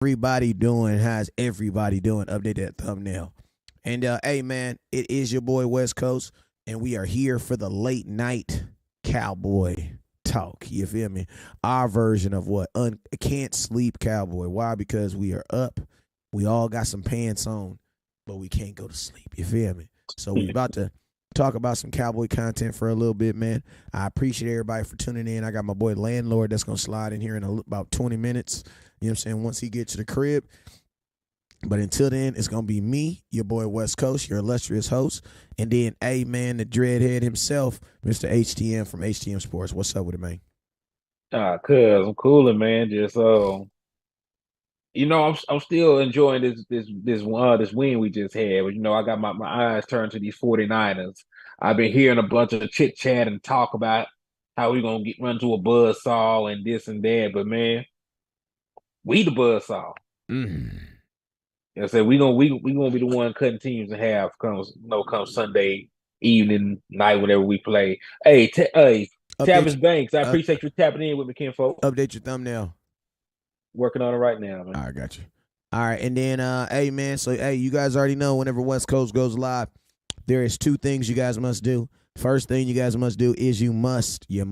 Everybody doing? How's everybody doing? Update that thumbnail. And hey man, it is your boy West Coast, and we are here for the late night Cowboy talk. You feel me? Our version of what can't sleep Cowboy. Why? Because we are up. We all got some pants on, but we can't go to sleep. You feel me? So we about to talk about some Cowboy content for a little bit, man. I appreciate everybody for tuning in. I got my boy Landlord that's gonna slide in here in about 20 minutes. You know what I'm saying? Once he gets to the crib. But until then, it's going to be me, your boy West Coast, your illustrious host. And then, hey, man, the dreadhead himself, Mr. HTM from HTM Sports. What's up with it, man? Cuz I'm cooling, man. Just I'm still enjoying this win we just had. But I got my eyes turned to these 49ers. I've been hearing a bunch of chit chat and talk about how we gonna run to a buzzsaw and this and that. But man, we the buzzsaw. Mm. I said we gonna be the one cutting teams in half come Sunday evening, night, whenever we play. Hey, Update, Travis Banks, I up, appreciate you tapping in with me, kinfolk. update your thumbnail. Working on it right now, All man. right, got you. All right, and then, hey, man, so, hey, you guys already know whenever West Coast goes live, there is two things you guys must do. First thing you guys must do is you must hit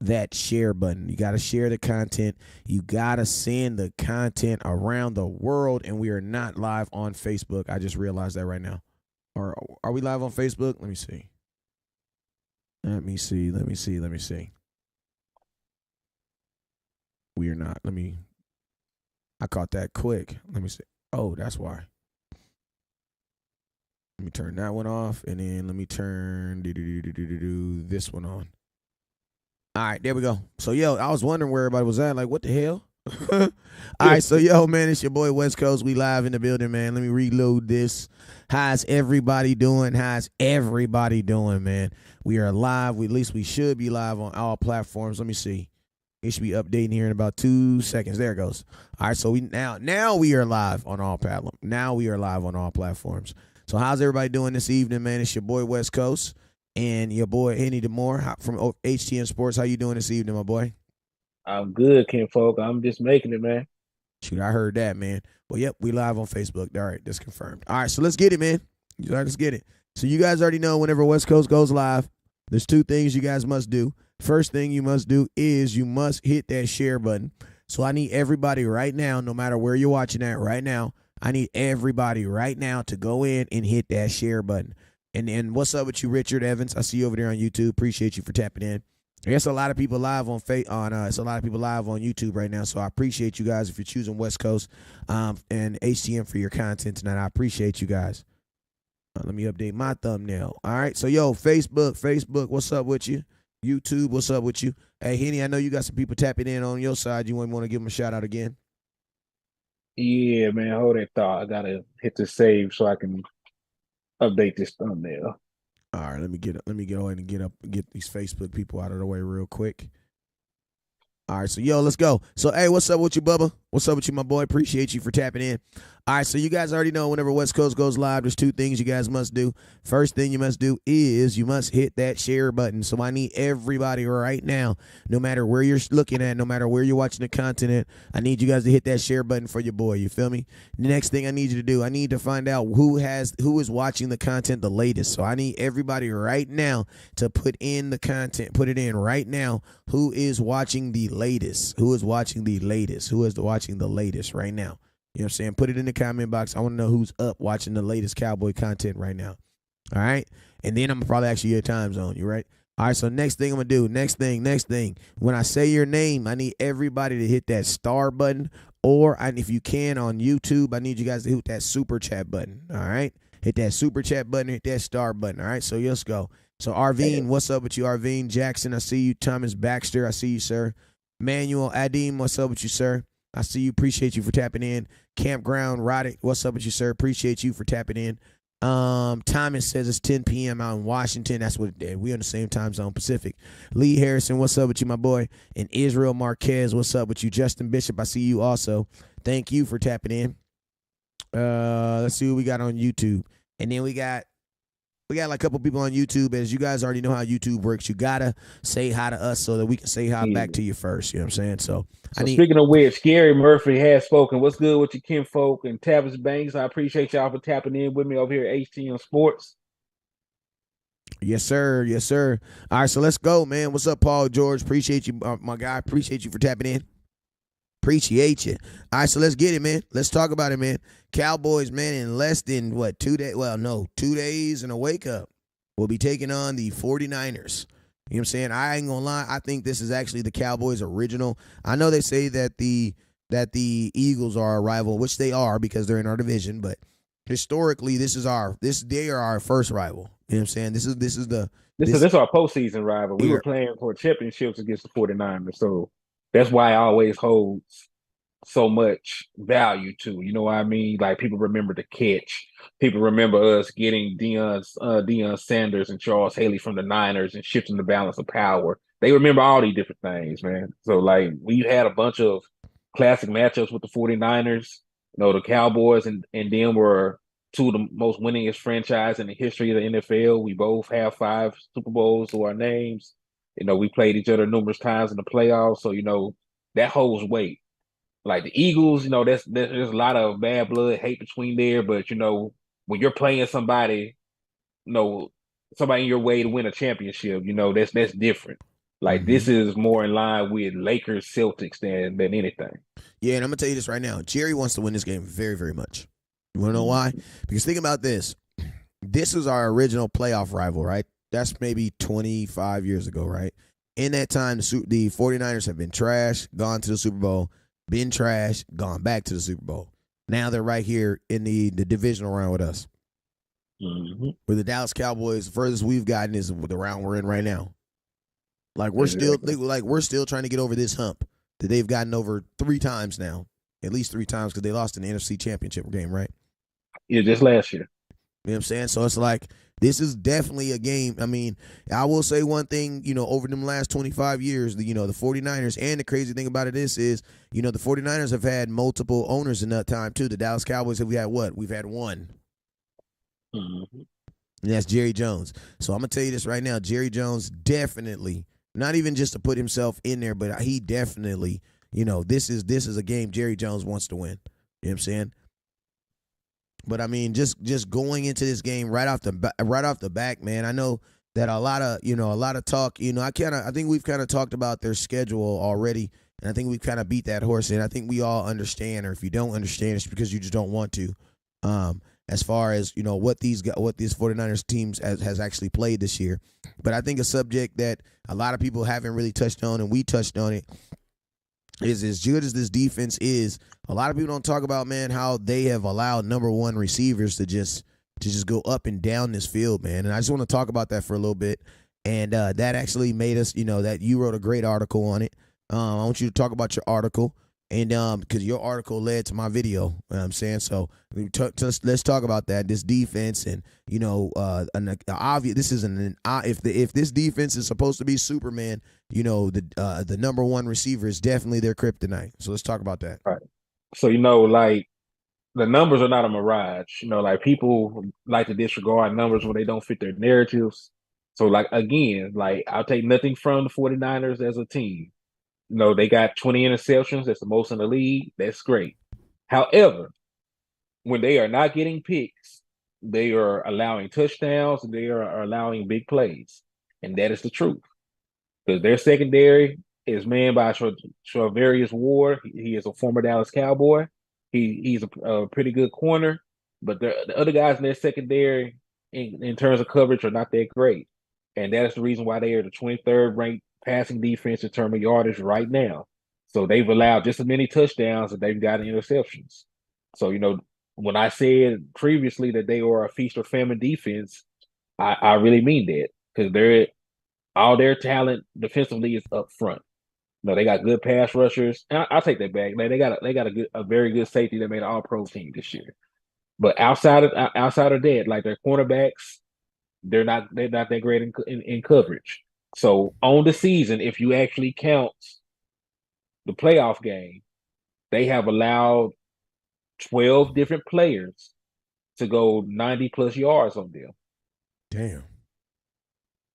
that share button. You got to share the content. You got to send the content around the world. And we are not live on Facebook. I just realized that right now. Or are we live on Facebook? Let me see. Let me see. We are not. I caught that quick. Let me see. Oh, that's why. Let me turn that one off, and then let me turn this one on. All right, there we go. So, yo, I was wondering where everybody was at. Like, what the hell? All right, so, yo, man, it's your boy West Coast. We live in the building, man. Let me reload this. How's everybody doing? How's everybody doing, man? We are live. At least we should be live on all platforms. Let me see. It should be updating here in about 2 seconds. There it goes. All right, so now we are live on all platforms. Now we are live on all platforms. So how's everybody doing this evening, man? It's your boy West Coast and your boy Henny DeMore from HTN Sports. How you doing this evening, my boy? I'm good, kinfolk. I'm just making it, man. Shoot, I heard that, man. Well, yep, we live on Facebook. All right, that's confirmed. All right, so let's get it, man. All right, let's get it. So you guys already know whenever West Coast goes live, there's two things you guys must do. First thing you must do is you must hit that share button. So I need everybody right now, no matter where you're watching at right now, I need everybody right now to go in and hit that share button. And then what's up with you, Richard Evans? I see you over there on YouTube. Appreciate you for tapping in. I guess a lot of people live on it's a lot of people live on YouTube right now. So I appreciate you guys if you're choosing West Coast and HTM for your content tonight. I appreciate you guys. Let me update my thumbnail. All right. So yo, Facebook, what's up with you? YouTube, what's up with you? Hey, Henny, I know you got some people tapping in on your side. You want to give them a shout out again? Yeah, man. Hold that thought. I gotta hit the save so I can update this thumbnail. All right, let me get on and get these Facebook people out of the way real quick. All right, so yo, let's go. So hey, what's up with you, Bubba? What's up with you, my boy? Appreciate you for tapping in. All right, so you guys already know whenever West Coast goes live, there's two things you guys must do. First thing you must do is you must hit that share button. So I need everybody right now, no matter where you're looking at, no matter where you're watching the content at, I need you guys to hit that share button for your boy. You feel me? The next thing I need you to do, I need to find out who is watching the content the latest. So I need everybody right now to put in the content, put it in right now. Who is watching the latest? Who is watching the latest? Who is watching the latest right now? You know what I'm saying? Put it in the comment box. I want to know who's up watching the latest Cowboy content right now. All right? And then I'm going to probably ask you your time zone. You right? All right, so next thing I'm going to do, next thing. When I say your name, I need everybody to hit that star button. Or if you can on YouTube, I need you guys to hit that super chat button. All right? Hit that super chat button, hit that star button. All right? So let's go. So Arvine, what's up with you, Arvine? Jackson, I see you. Thomas Baxter, I see you, sir. Manuel Adim, what's up with you, sir? I see you. Appreciate you for tapping in. Campground Roddick, what's up with you, sir? Appreciate you for tapping in. Thomas says it's 10 p.m. out in Washington. That's what we on the same time zone, Pacific. Lee Harrison, what's up with you, my boy? And Israel Marquez, what's up with you? Justin Bishop, I see you also. Thank you for tapping in. Let's see what we got on YouTube. And then we got We got like a couple people on YouTube. As you guys already know how YouTube works, you gotta say hi to us so that we can say hi Yeah. back to you first. You know what I'm saying? So I So need speaking of which, Gary Murphy has spoken. What's good with your kinfolk and Tavis Banks? I appreciate y'all for tapping in with me over here at HTM Sports. yes, sir. Yes, sir. All right, so let's go, man. What's up, Paul George? Appreciate you, my guy. Appreciate you for tapping in. Appreciate you. All right, so let's get it, man. Let's talk about it, man. Cowboys, man, in less than what, 2 days? Well, no, 2 days and a wake up. We'll be taking on the 49ers. You know what I'm saying? I ain't gonna lie. I think this is actually the Cowboys' original. I know they say that the Eagles are a rival, which they are because they're in our division, but historically, they are our first rival. You know what I'm saying? This is the This this is our postseason rival. We were here. playing for championships against the 49ers. So that's why I always holds so much value to. You know what I mean? Like people remember the catch. People remember us getting Deion Sanders and Charles Haley from the Niners and shifting the balance of power. They remember all these different things, man. So like we had a bunch of classic matchups with the 49ers. You know, the Cowboys and them were two of the most winningest franchise in the history of the NFL. We both have 5 Super Bowls to our names. You know, we played each other numerous times in the playoffs. So, you know, that holds weight. Like the Eagles, you know, there's a lot of bad blood, hate between there. But you know, when you're playing somebody, you know, somebody in your way to win a championship, you know, that's different. Like Mm-hmm. this is more in line with Lakers Celtics than anything. Yeah, and I'm gonna tell you this right now. Jerry wants to win this game very, very much. You wanna know why? Because think about this. This is our original playoff rival, right? That's maybe 25 years ago, right? In that time, the 49ers have been trash, gone to the Super Bowl, been trash, gone back to the Super Bowl. Now they're right here in the divisional round with us. Mm-hmm. With the Dallas Cowboys, the furthest we've gotten is the round we're in right now. Like Exactly. we're still trying to get over this hump that they've gotten over 3 times now, at least 3 times because they lost in the NFC Championship game, right? Yeah, just last year. You know what I'm saying? So it's like this is definitely a game. I mean, I will say one thing, over them last 25 years, the 49ers, and the crazy thing about it is, the 49ers have had multiple owners in that time too. The Dallas Cowboys have we had what? We've had one. Mm-hmm. And that's Jerry Jones. So I'm gonna tell you this right now. Jerry Jones definitely, not even just to put himself in there, but he definitely, this is a game Jerry Jones wants to win. You know what I'm saying? But I mean, just going into this game right off the back, man. I know that a lot of talk. I think we've kind of talked about their schedule already, and I think we've kind of beat that horse. And I think we all understand, or if you don't understand, it's because you just don't want to. As far as what these 49ers teams has actually played this year, but I think a subject that a lot of people haven't really touched on, and we touched on it, is as good as this defense is. A lot of people don't talk about, man, how they have allowed number one receivers to just go up and down this field, man. And I just want to talk about that for a little bit. And that actually made us, that you wrote a great article on it. I want you to talk about your article, and because your article led to my video. You know what I'm saying? So let's talk about that. This defense, and an obvious. This is if this defense is supposed to be Superman, the number one receiver is definitely their kryptonite. So let's talk about that. Right. So like the numbers are not a mirage. Like people like to disregard numbers when they don't fit their narratives. So like again, like I'll take nothing from the 49ers as a team. They got 20 interceptions. That's the most in the league. That's great. However, when they are not getting picks, they are allowing touchdowns and they are allowing big plays. And that is the truth. Because their secondary is manned by Charvarius Ward. He is a former Dallas Cowboy. He's a pretty good corner, but the other guys in their secondary, in terms of coverage, are not that great, and that is the reason why they are the 23rd ranked passing defense in terms of yardage right now. So they've allowed just as many touchdowns as they've gotten interceptions. So when I said previously that they are a feast or famine defense, I really mean that because all their talent defensively is up front. No, they got good pass rushers. And I'll take that back. Man, they got a very good safety that made an All Pro team this year. But outside of that, like their cornerbacks, they're not that great in coverage. So on the season, if you actually count the playoff game, they have allowed 12 different players to go 90 plus yards on them. Damn.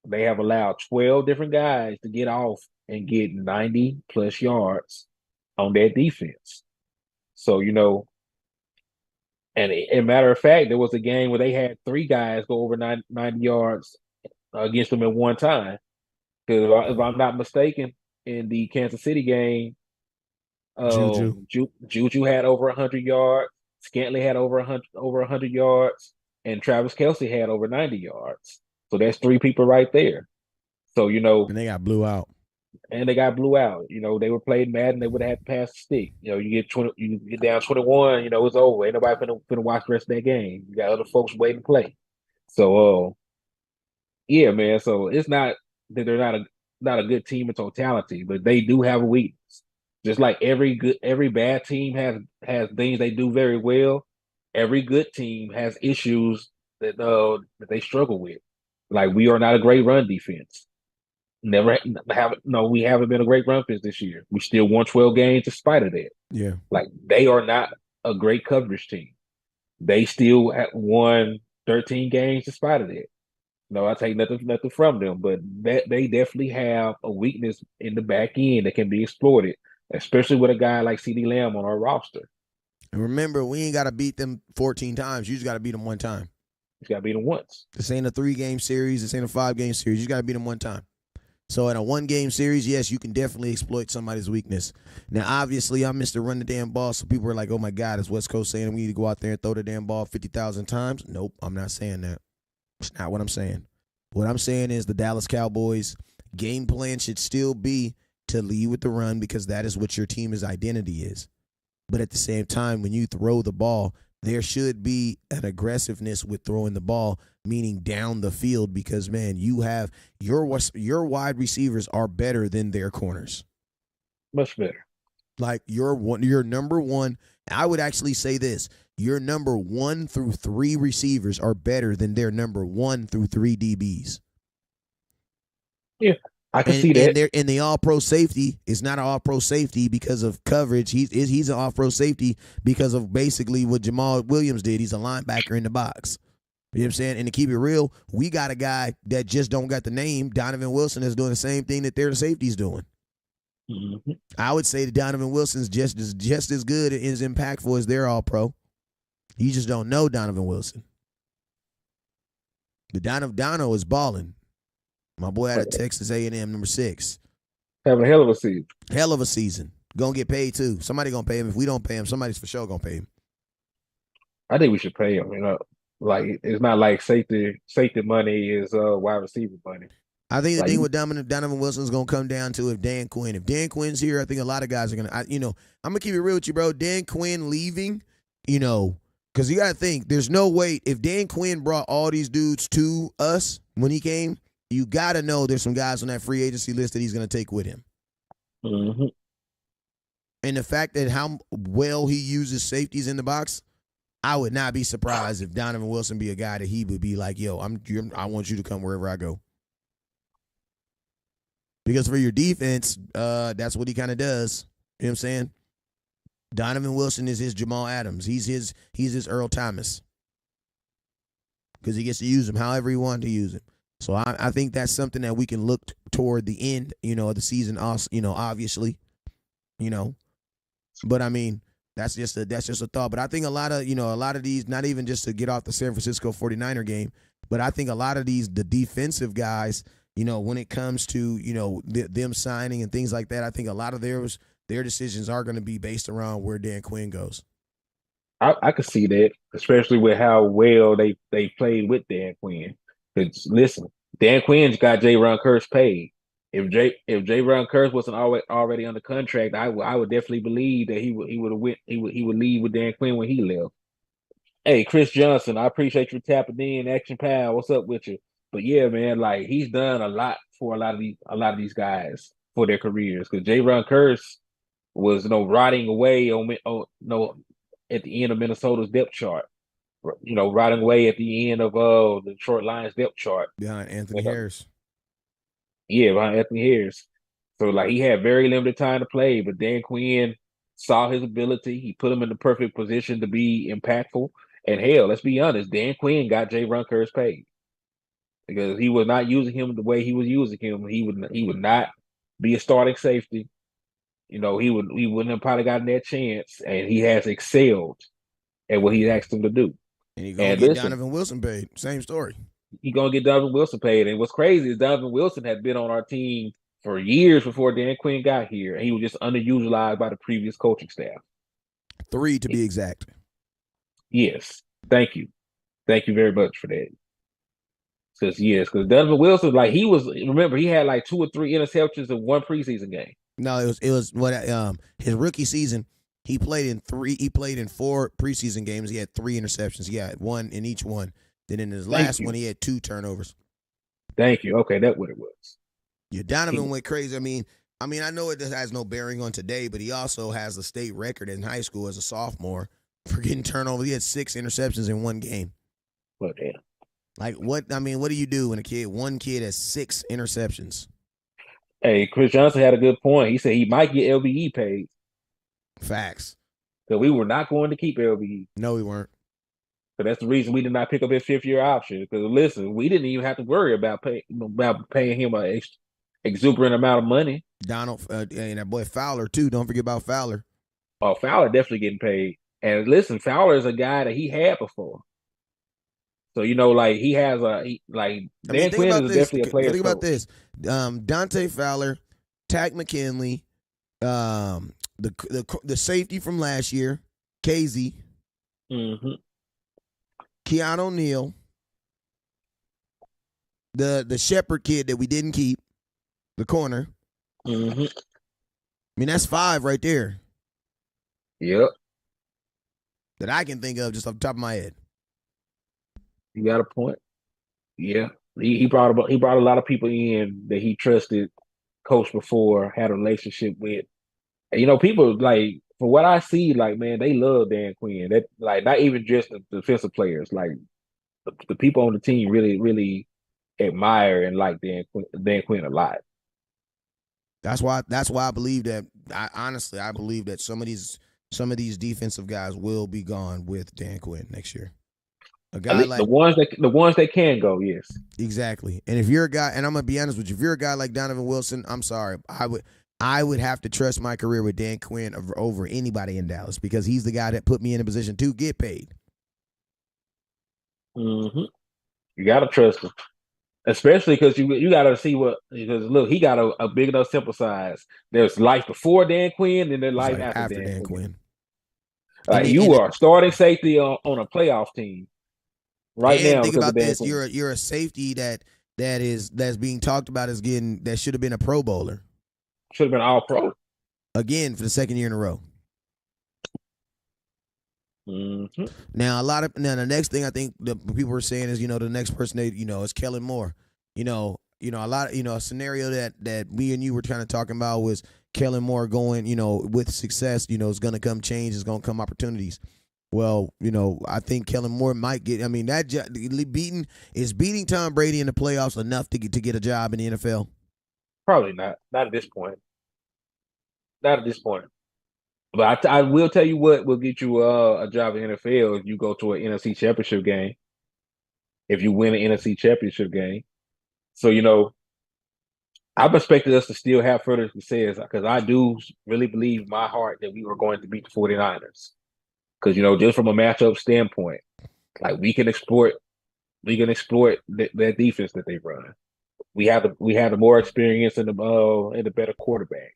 They have allowed 12 different guys to get off and get 90 plus yards on their defense. So, and a matter of fact, there was a game where they had three guys go over 90 yards against them at one time. Because if I'm not mistaken, in the Kansas City game, Juju. Juju had over 100 yards, Scantley had over 100 yards, and Travis Kelce had over 90 yards. So that's three people right there. So And they got blew out. and they got blew out. They were playing Madden, they would have had to pass the stick. You get 20, you get down 21, it's over. Ain't nobody finna watch the rest of that game. You got other folks waiting to play. So yeah, man. So it's not that they're not a good team in totality, but they do have a weakness. Just like every bad team has things they do very well. Every good team has issues that they struggle with. Like we are not a great run defense. Never have no, we haven't been a great run defense this year. We still won 12 games in spite of that. Yeah. Like they are not a great coverage team. They still won 13 games in spite of that. No, I take nothing from them, but they definitely have a weakness in the back end that can be exploited, especially with a guy like CD Lamb on our roster. And remember, we ain't got to beat them 14 times. You just got to beat them one time. He's got to beat them once. This ain't a 3-game series. This ain't a 5-game series. You got to beat them one time. So in a 1-game series, yes, you can definitely exploit somebody's weakness. Now, obviously, I'm Mr. Run the damn ball, so people are like, oh, my God, is West Coast saying we need to go out there and throw the damn ball 50,000 times? Nope, I'm not saying that. It's not what I'm saying. What I'm saying is the Dallas Cowboys game plan should still be to lead with the run because that is what your team's identity is. But at the same time, when you throw the ball, there should be an aggressiveness with throwing the ball, meaning down the field because, man, you have your wide receivers are better than their corners. Much better. Like your number one, I would actually say this. Your number 1 through 3 receivers are better than their number 1 through 3 DBs. Yeah, I can see that. And the all-pro safety is not an all-pro safety because of coverage. He's an all-pro safety because of basically what Jamal Williams did. He's a linebacker in the box. You know what I'm saying? And to keep it real, we got a guy that just don't got the name. Donovan Wilson is doing the same thing that their safety's doing. Mm-hmm. I would say that Donovan Wilson's just as good and as impactful as their all-pro. You just don't know Donovan Wilson. But Dono is balling. My boy out of Texas A&M, number 6. Having a hell of a season. Hell of a season. Gonna get paid too. Somebody gonna pay him. If we don't pay him, somebody's for sure gonna pay him. I think we should pay him. Like it's not like safety money is wide receiver money. I think the thing with Donovan Wilson is gonna come down to if Dan Quinn's here, I think a lot of guys are gonna. I'm gonna keep it real with you, bro. Dan Quinn leaving, because you gotta think there's no way if Dan Quinn brought all these dudes to us when he came, you gotta know there's some guys on that free agency list that he's gonna take with him. Mm-hmm. And the fact that how well he uses safeties in the box, I would not be surprised if Donovan Wilson be a guy that he would be like, yo, I want you to come wherever I go. Because for your defense, that's what he kind of does. You know what I'm saying? Donovan Wilson is his Jamal Adams. He's his Earl Thomas. Because he gets to use him however he wanted to use him. So I think that's something that we can look toward the end, of the season, obviously. But I mean, that's just a thought. But I think a lot of these, not even just to get off the San Francisco 49er game, but I think a lot of the defensive guys, when it comes to, them signing and things like that, I think a lot of their decisions are going to be based around where Dan Quinn goes. I could see that, especially with how well they played with Dan Quinn. Because listen, Dan Quinn's got J-Ron Curse paid. If J-Ron Curse wasn't already under contract, I would definitely believe that he would leave with Dan Quinn when he left. Hey, Chris Johnson, I appreciate you tapping in. Action Pal, what's up with you? But yeah, man, like he's done a lot for a lot of these guys for their careers. Because J-Ron Curse was rotting away at the end of Minnesota's depth chart. Rotting away at the end of the Detroit Lions depth chart behind Anthony Harris. Yeah, behind Anthony Harris. So like he had very limited time to play, but Dan Quinn saw his ability. He put him in the perfect position to be impactful. And hell, let's be honest, Dan Quinn got J. Ron Curse paid. because he was not using him the way he was using him. He would not be a starting safety. He wouldn't have probably gotten that chance, and he has excelled at what he asked him to do. And he gonna And get listen, Donovan Wilson paid. Same story. he gonna get Donovan Wilson paid. And what's crazy is Donovan Wilson had been on our team for years before Dan Quinn got here, and he was just underutilized by the previous coaching staff. 3 to be exact. Yes, thank you very much for that. Because Donovan Wilson, like remember he had like 2 or 3 interceptions in one preseason game. No, it was what his rookie season. He played in 4 preseason games. He had 3 interceptions. He had 1 in each one. Then in his last one, he had 2 turnovers. Thank you. Okay, that's what it was. Yeah, Donovan went crazy. I mean, I know it has no bearing on today, but he also has a state record in high school as a sophomore for getting turnovers. He had 6 interceptions in one game. Well, damn. Like what? I mean, what do you do when one kid has 6 interceptions? Hey, Chris Johnson had a good point. He said he might get LBE paid. Facts. So we were not going to keep LBE. No, we weren't. So that's the reason we did not pick up his 5th-year option. Because listen, we didn't even have to worry about paying him an exuberant amount of money. Donald and that boy Fowler too. Don't forget about Fowler. Oh, Fowler definitely getting paid. And listen, Fowler is a guy that he had before. So like he has Dan Quinn is definitely a player. Think about this: Dante Fowler, Tack McKinley, the safety from last year, KZ, Keanu O'Neal, the Shepherd kid that we didn't keep, the corner. I mean, that's 5 right there. Yep. That I can think of just off the top of my head. You got a point. Yeah. He brought a lot of people in that he trusted, coached before, had a relationship with. And people like from what I see, like man, they love Dan Quinn. That like not even just the defensive players, like the people on the team really, really admire and like Dan Quinn a lot. That's why I believe that. I believe that some of these defensive guys will be gone with Dan Quinn next year. A guy like the ones that can go, yes, exactly. And if you're a guy, and I'm gonna be honest with you, if you're a guy like Donovan Wilson, I'm sorry, I would have to trust my career with Dan Quinn over anybody in Dallas because he's the guy that put me in a position to get paid. You gotta trust him. Especially because you got to see because look, he got a big enough sample size. There's life before Dan Quinn and there's life after Dan Quinn. Like you are starting safety on a playoff team right now. Think about this: you're a safety that's being talked about as that should have been a Pro Bowler. Should have been All Pro again for the 2nd year in a row. Now the next thing I think the people are saying is the next person is Kellen Moore. A scenario that we and you were kind of talking about was Kellen Moore going with success is going to come change, is going to come opportunities. Well, I think Kellen Moore might get. I mean beating Tom Brady in the playoffs enough to get a job in the NFL. Probably not at this point. Not at this point. But I will tell you what will get you a job in the NFL if you go to an NFC Championship game. If you win an NFC Championship game. So, I've expected us to still have further success because I do really believe in my heart that we were going to beat the 49ers. Because, just from a matchup standpoint, like we can exploit that defense that they run. We have the more experience and the better quarterback.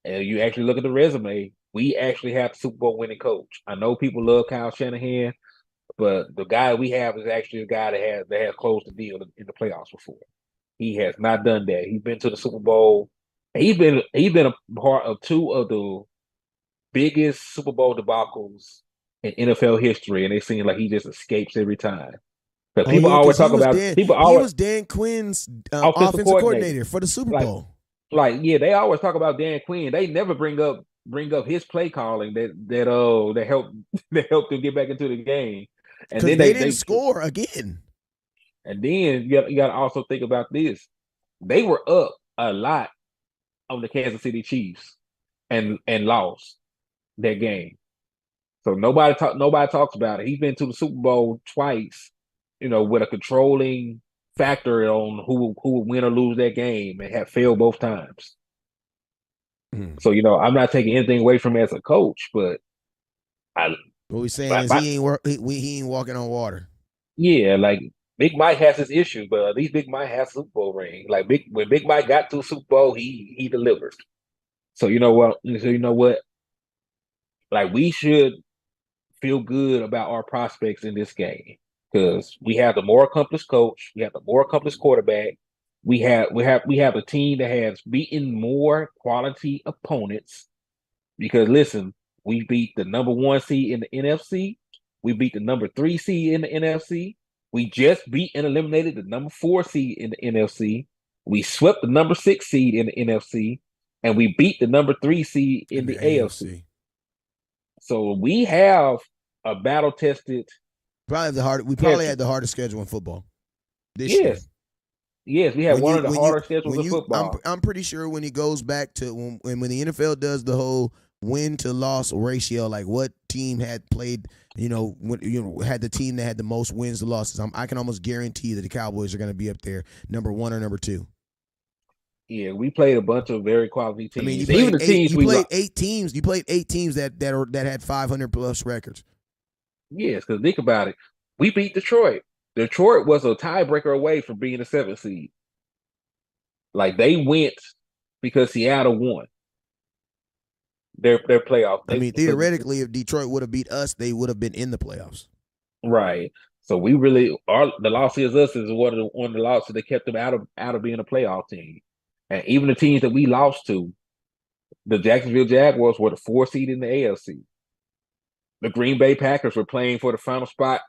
And you actually look at the resume, we actually have the Super Bowl winning coach. I know people love Kyle Shanahan, but the guy we have is actually a guy that has closed the deal in the playoffs before. He has not done that. He's been to the Super Bowl. He's been a part of 2 of the biggest Super Bowl debacles in NFL history, and it seems like he just escapes every time. But people always talk about he was Dan Quinn's offensive coordinator for the Super Bowl. They always talk about Dan Quinn. They never bring up his play calling that helped them get back into the game. And then they didn't score again. And then you got to also think about this: they were up a lot on the Kansas City Chiefs and lost that game. So nobody talks about it. He's been to the Super Bowl twice with a controlling factor on who would win or lose that game and have failed both times. Mm. So, I'm not taking anything away from him as a coach, but I What we saying my, is my, he ain't walking on water. yeah, like Big Mike has his issues, but at least Big Mike has a Super Bowl ring. Like when Big Mike got to a Super Bowl, he delivered. So you know what? Like we should feel good about our prospects in this game because we have the more accomplished coach, we have the more accomplished quarterback. We have a team that has beaten more quality opponents. Because listen, we beat the number 1 seed in the NFC. We beat the number 3 seed in the NFC. We just beat and eliminated the number 4 seed in the NFC. We swept the number 6 seed in the NFC, and we beat the number 3 seed in the AFC. So we have a battle tested. We probably had the hardest schedule in football this year. Yes, we had one of the harder schedules in football. I'm pretty sure when it goes back to when the NFL does the whole win to loss ratio, like what team had played, had the team that had the most wins to losses. I can almost guarantee that the Cowboys are going to be up there, number 1 or number 2. Yeah, we played a bunch of very quality teams. I mean, you played 8 teams. You played 8 teams that had 500 plus records. Yes, because think about it. We beat Detroit. Detroit was a tiebreaker away from being a 7th seed. Like they went because Seattle won their playoff. Theoretically, if Detroit would have beat us, they would have been in the playoffs. Right. So we really the loss is us is one of the losses that kept them out of being a playoff team. And even the teams that we lost to, the Jacksonville Jaguars were the 4 seed in the AFC. The Green Bay Packers were playing for the final spot,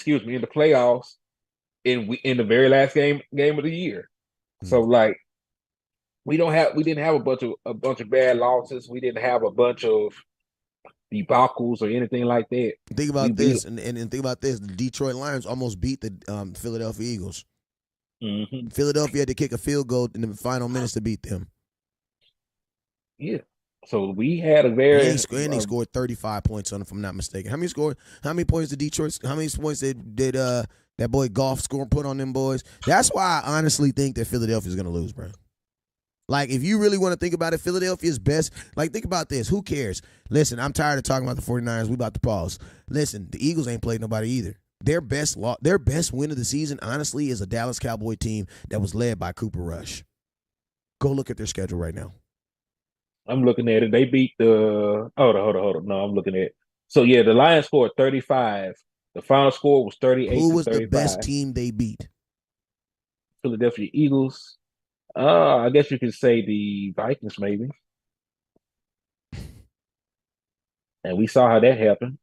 in the playoffs in the very last game of the year. So like we didn't have a bunch of bad losses. We didn't have a bunch of debacles or anything like that. Think about this, and think about this: the Detroit Lions almost beat the Philadelphia Eagles. Mm-hmm. Philadelphia had to kick a field goal in the final minutes to beat them. Yeah. So we had a very and they scored 35 points on them, if I'm not mistaken. How many points did Detroit? How many points did that boy Goff score put on them boys? That's why I honestly think that Philadelphia's gonna lose, bro. Like, if you really want to think about it, Philadelphia's best. Like, think about this. Who cares? Listen, I'm tired of talking about the 49ers. We about to pause. Listen, the Eagles ain't played nobody either. Their best win of the season, honestly, is a Dallas Cowboy team that was led by Cooper Rush. Go look at their schedule right now. I'm looking at it. They beat the hold on. No, I'm looking at it. So yeah, the Lions scored 35. The final score was 38. Who was the best team they beat? Philadelphia Eagles. I guess you could say the Vikings, maybe. And we saw how that happened.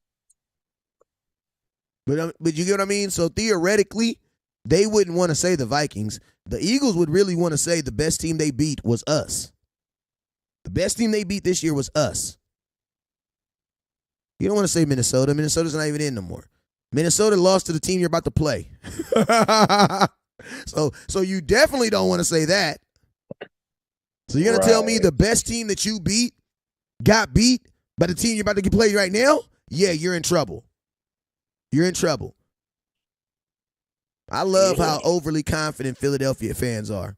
But you get what I mean? So theoretically, they wouldn't want to say the Vikings. The Eagles would really want to say the best team they beat was us. The best team they beat this year was us. You don't want to say Minnesota. Minnesota's not even in no more. Minnesota lost to the team you're about to play. So you definitely don't want to say that. So you're going to tell me the best team that you beat got beat by the team you're about to play right now? Yeah, you're in trouble. You're in trouble. I love how overly confident Philadelphia fans are.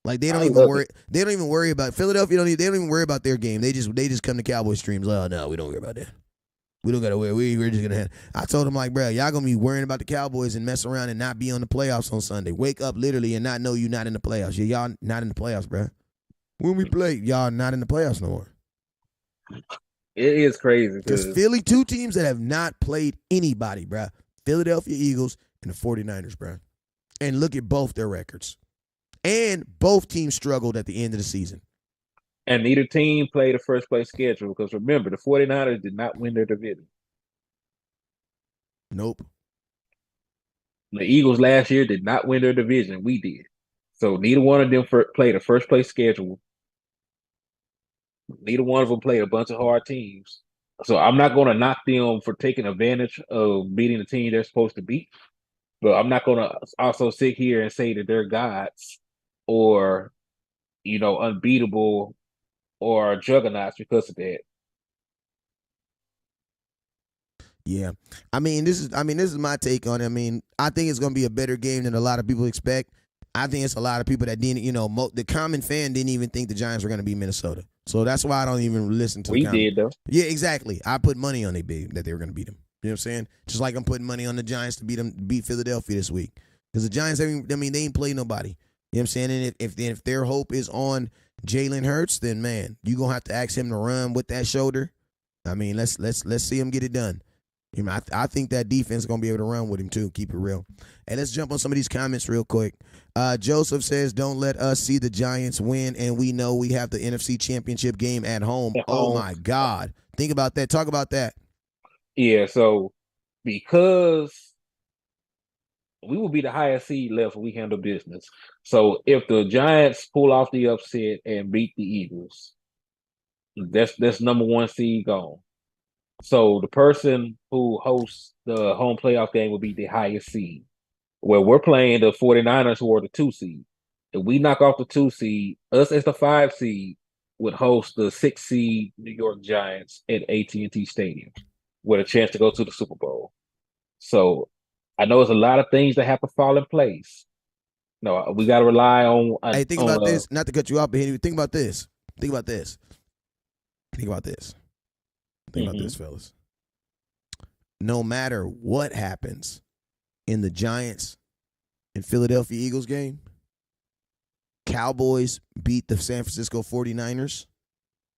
Like they don't even worry. They don't even worry about Philadelphia. They don't even worry about their game. They just come to Cowboy streams. Oh no, we don't worry about that. We don't gotta worry. We're just gonna have. I told them like, bro, y'all gonna be worrying about the Cowboys and mess around and not be on the playoffs on Sunday. Wake up literally and not know you're not in the playoffs. Yeah, y'all not in the playoffs, bro. When we play, y'all not in the playoffs no more. It is crazy because Philly, 2 teams that have not played anybody, bro. Philadelphia Eagles and the 49ers, bro. And look at both their records. And both teams struggled at the end of the season. And neither team played a first place schedule because remember, the 49ers did not win their division. Nope. The Eagles last year did not win their division. We did. So neither one of them played a first place schedule. Neither one of them played a bunch of hard teams. So I'm not going to knock them for taking advantage of beating the team they're supposed to beat. But I'm not going to also sit here and say that they're gods or, unbeatable or juggernauts because of that. Yeah, I mean, this is my take on it. I mean, I think it's going to be a better game than a lot of people expect. I think it's a lot of people that didn't, the common fan didn't even think the Giants were going to beat Minnesota. So that's why I don't even listen to the We common. did though. Yeah, exactly. I put money on that they were going to beat them. You know what I'm saying? Just like I'm putting money on the Giants to beat Philadelphia this week, because the Giants, they ain't played nobody. You know what I'm saying? And if their hope is on Jalen Hurts, then man, you gonna have to ask him to run with that shoulder. I mean, let's see him get it done. I think that defense is going to be able to run with him, too. Keep it real. And let's jump on some of these comments real quick. Joseph says, don't let us see the Giants win, and we know we have the NFC Championship game at home. Oh, my God. Think about that. Talk about that. Yeah, so because we will be the highest seed left if we handle business. So if the Giants pull off the upset and beat the Eagles, that's number one seed gone. So the person who hosts the home playoff game will be the highest seed. Well, we're playing the 49ers, who are the 2 seed. If we knock off the 2 seed, us as the 5 seed would host the 6 seed New York Giants at AT&T Stadium with a chance to go to the Super Bowl. So I know there's a lot of things that have to fall in place. No, we got to rely on. Hey, think about this. Not to cut you off, but think about this. Think about this. Think about this. Think about this, fellas. No matter what happens in the Giants and Philadelphia Eagles game, Cowboys beat the San Francisco 49ers,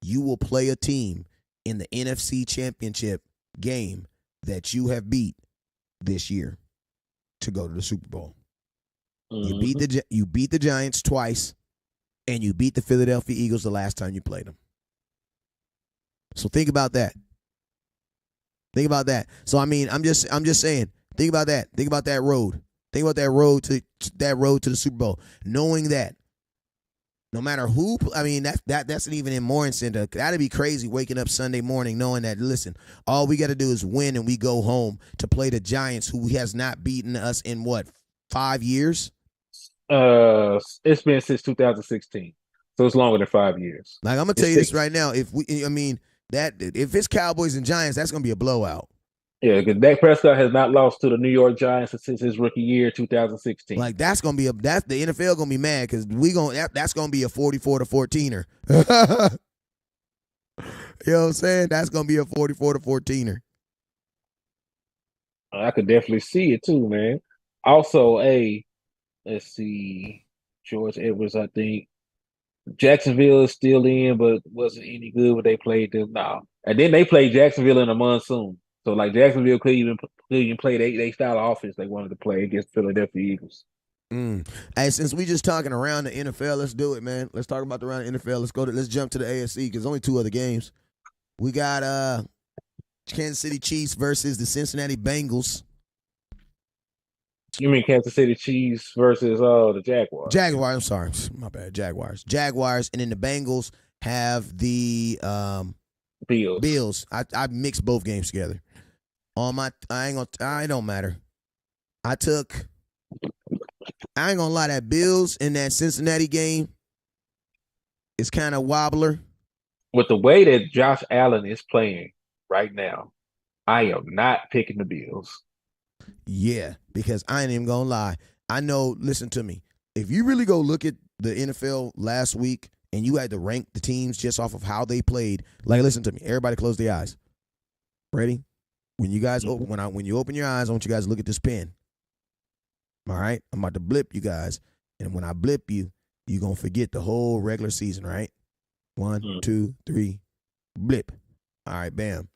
you will play a team in the NFC Championship game that you have beat this year to go to the Super Bowl. You beat the Giants twice, and you beat the Philadelphia Eagles the last time you played them. So think about that. Think about that. So I'm just saying. Think about that. Think about that road. Think about that road to the Super Bowl. Knowing that, no matter who, that's an even more incentive. That'd be crazy waking up Sunday morning knowing that. Listen, all we got to do is win and we go home to play the Giants, who has not beaten us in what, 5 years? It's been since 2016, so it's longer than 5 years. Like, I'm gonna tell you this right now. If it's Cowboys and Giants, that's gonna be a blowout. Yeah, because Dak Prescott has not lost to the New York Giants since his rookie year, 2016. Like, that's gonna be the NFL gonna be mad because that's gonna be a 44-14er. You know what I'm saying? That's gonna be a 44-14er. I could definitely see it too, man. Also, let's see, George Edwards, I think. Jacksonville is still in, but wasn't any good when they played them. No. And then they played Jacksonville in the monsoon. So, like, Jacksonville couldn't even play they style of offense they wanted to play against Philadelphia Eagles. Hey, since we just talking around the NFL, let's do it, man. Let's talk about the round of NFL. Let's jump to the AFC because there's only 2 other games. We got Kansas City Chiefs versus the Cincinnati Bengals. You mean Kansas City Chiefs versus the Jaguars? Jaguars, I'm sorry. My bad. Jaguars. And then the Bengals have the Bills. I mixed both games together. It don't matter. I ain't gonna lie, that Bills in that Cincinnati game is kind of wobbler. With the way that Josh Allen is playing right now, I am not picking the Bills. Yeah, because I ain't even gonna lie. I know, listen to me. If you really go look at the NFL last week and you had to rank the teams just off of how they played, like, listen to me. Everybody close their eyes. Ready? When you guys when you open your eyes, I want you guys to look at this pen. All right? I'm about to blip you guys. And when I blip you, you're going to forget the whole regular season, right? 1, 2, 3, blip. All right, bam.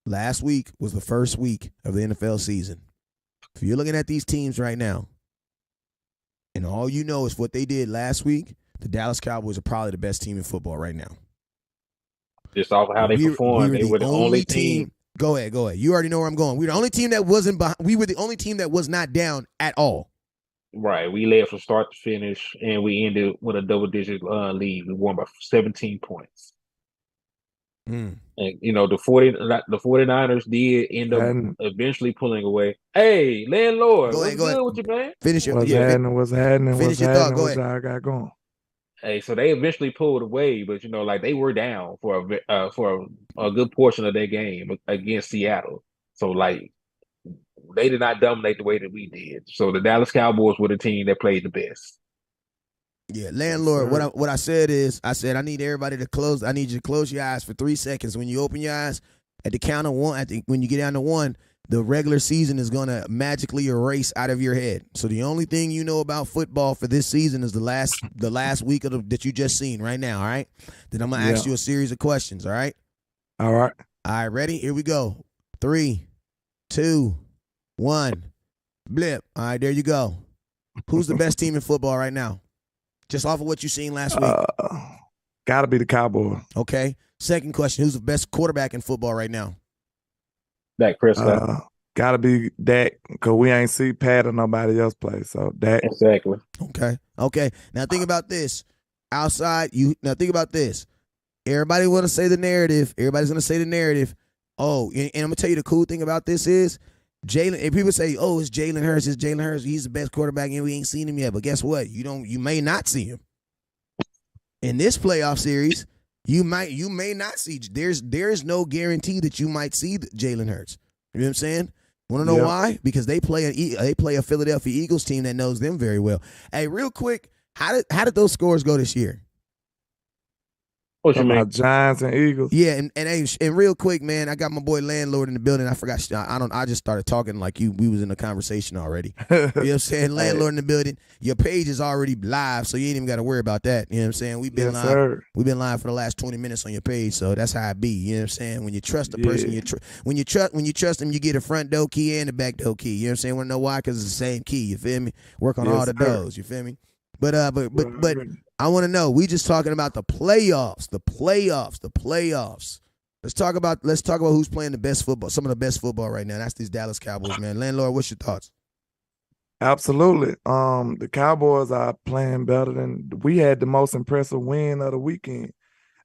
Last week was the first week of the NFL season. If you're looking at these teams right now, and all you know is what they did last week, the Dallas Cowboys are probably the best team in football right now. Just off of how they performed, they were the only team. Go ahead. You already know where I'm going. We were the only team that wasn't behind. We were the only team that was not down at all. Right. We led from start to finish, and we ended with a double-digit lead. We won by 17 points. And, the 49ers did end up eventually pulling away. Hey, Landlord, what's good with you, man? Finish your thought. Go ahead. I got going. Hey, so they eventually pulled away, but like they were down for a good portion of their game against Seattle. So like they did not dominate the way that we did. So the Dallas Cowboys were the team that played the best. Yeah, Yes, landlord. sir. What I said is, I said I need everybody to close. I need you to close your eyes for 3 seconds. When you open your eyes, at the count of one, when you get down to one, the regular season is gonna magically erase out of your head. So the only thing you know about football for this season is the last week that you just seen right now. All right. Then I'm gonna ask you a series of questions. All right. All right. All right. Ready? Here we go. 3, 2, 1. Blip. All right. There you go. Who's the best team in football right now? Just off of what you seen last week. Gotta be the Cowboy. Okay. Second question: who's the best quarterback in football right now? Dak Prescott. Gotta be Dak, because we ain't see Pat or nobody else play. So Dak. Exactly. Okay. Now think about this. Now think about this. Everybody want to say the narrative. Everybody's gonna say the narrative. Oh, and I'm gonna tell you the cool thing about this is Jalen. And people say, "Oh, it's Jalen Hurts. It's Jalen Hurts. He's the best quarterback, and we ain't seen him yet." But guess what? You may not see him in this playoff series. You may not see. There's no guarantee that you might see Jalen Hurts. You know what I'm saying? Want to know why? Because they play a Philadelphia Eagles team that knows them very well. Hey, real quick, how did those scores go this year? What you mean? Giants and Eagles. Yeah, and real quick, man, I got my boy Landlord in the building. I forgot. I just started talking like we was in a conversation already. You know what I'm saying? Landlord in the building. Your page is already live, so you ain't even got to worry about that. You know what I'm saying? We've been live. Sir. We've been live for the last 20 minutes on your page, so that's how it be. You know what I'm saying? When you trust a person, when you trust them, you get a front door key and a back door key. You know what I'm saying? Want to know why? Because it's the same key. You feel me? Work on all the doors. You feel me? But I want to know. We just talking about the playoffs. Let's talk about who's playing the best football. Some of the best football right now. That's these Dallas Cowboys, man. Landlord, what's your thoughts? Absolutely. The Cowboys are playing better than we had the most impressive win of the weekend,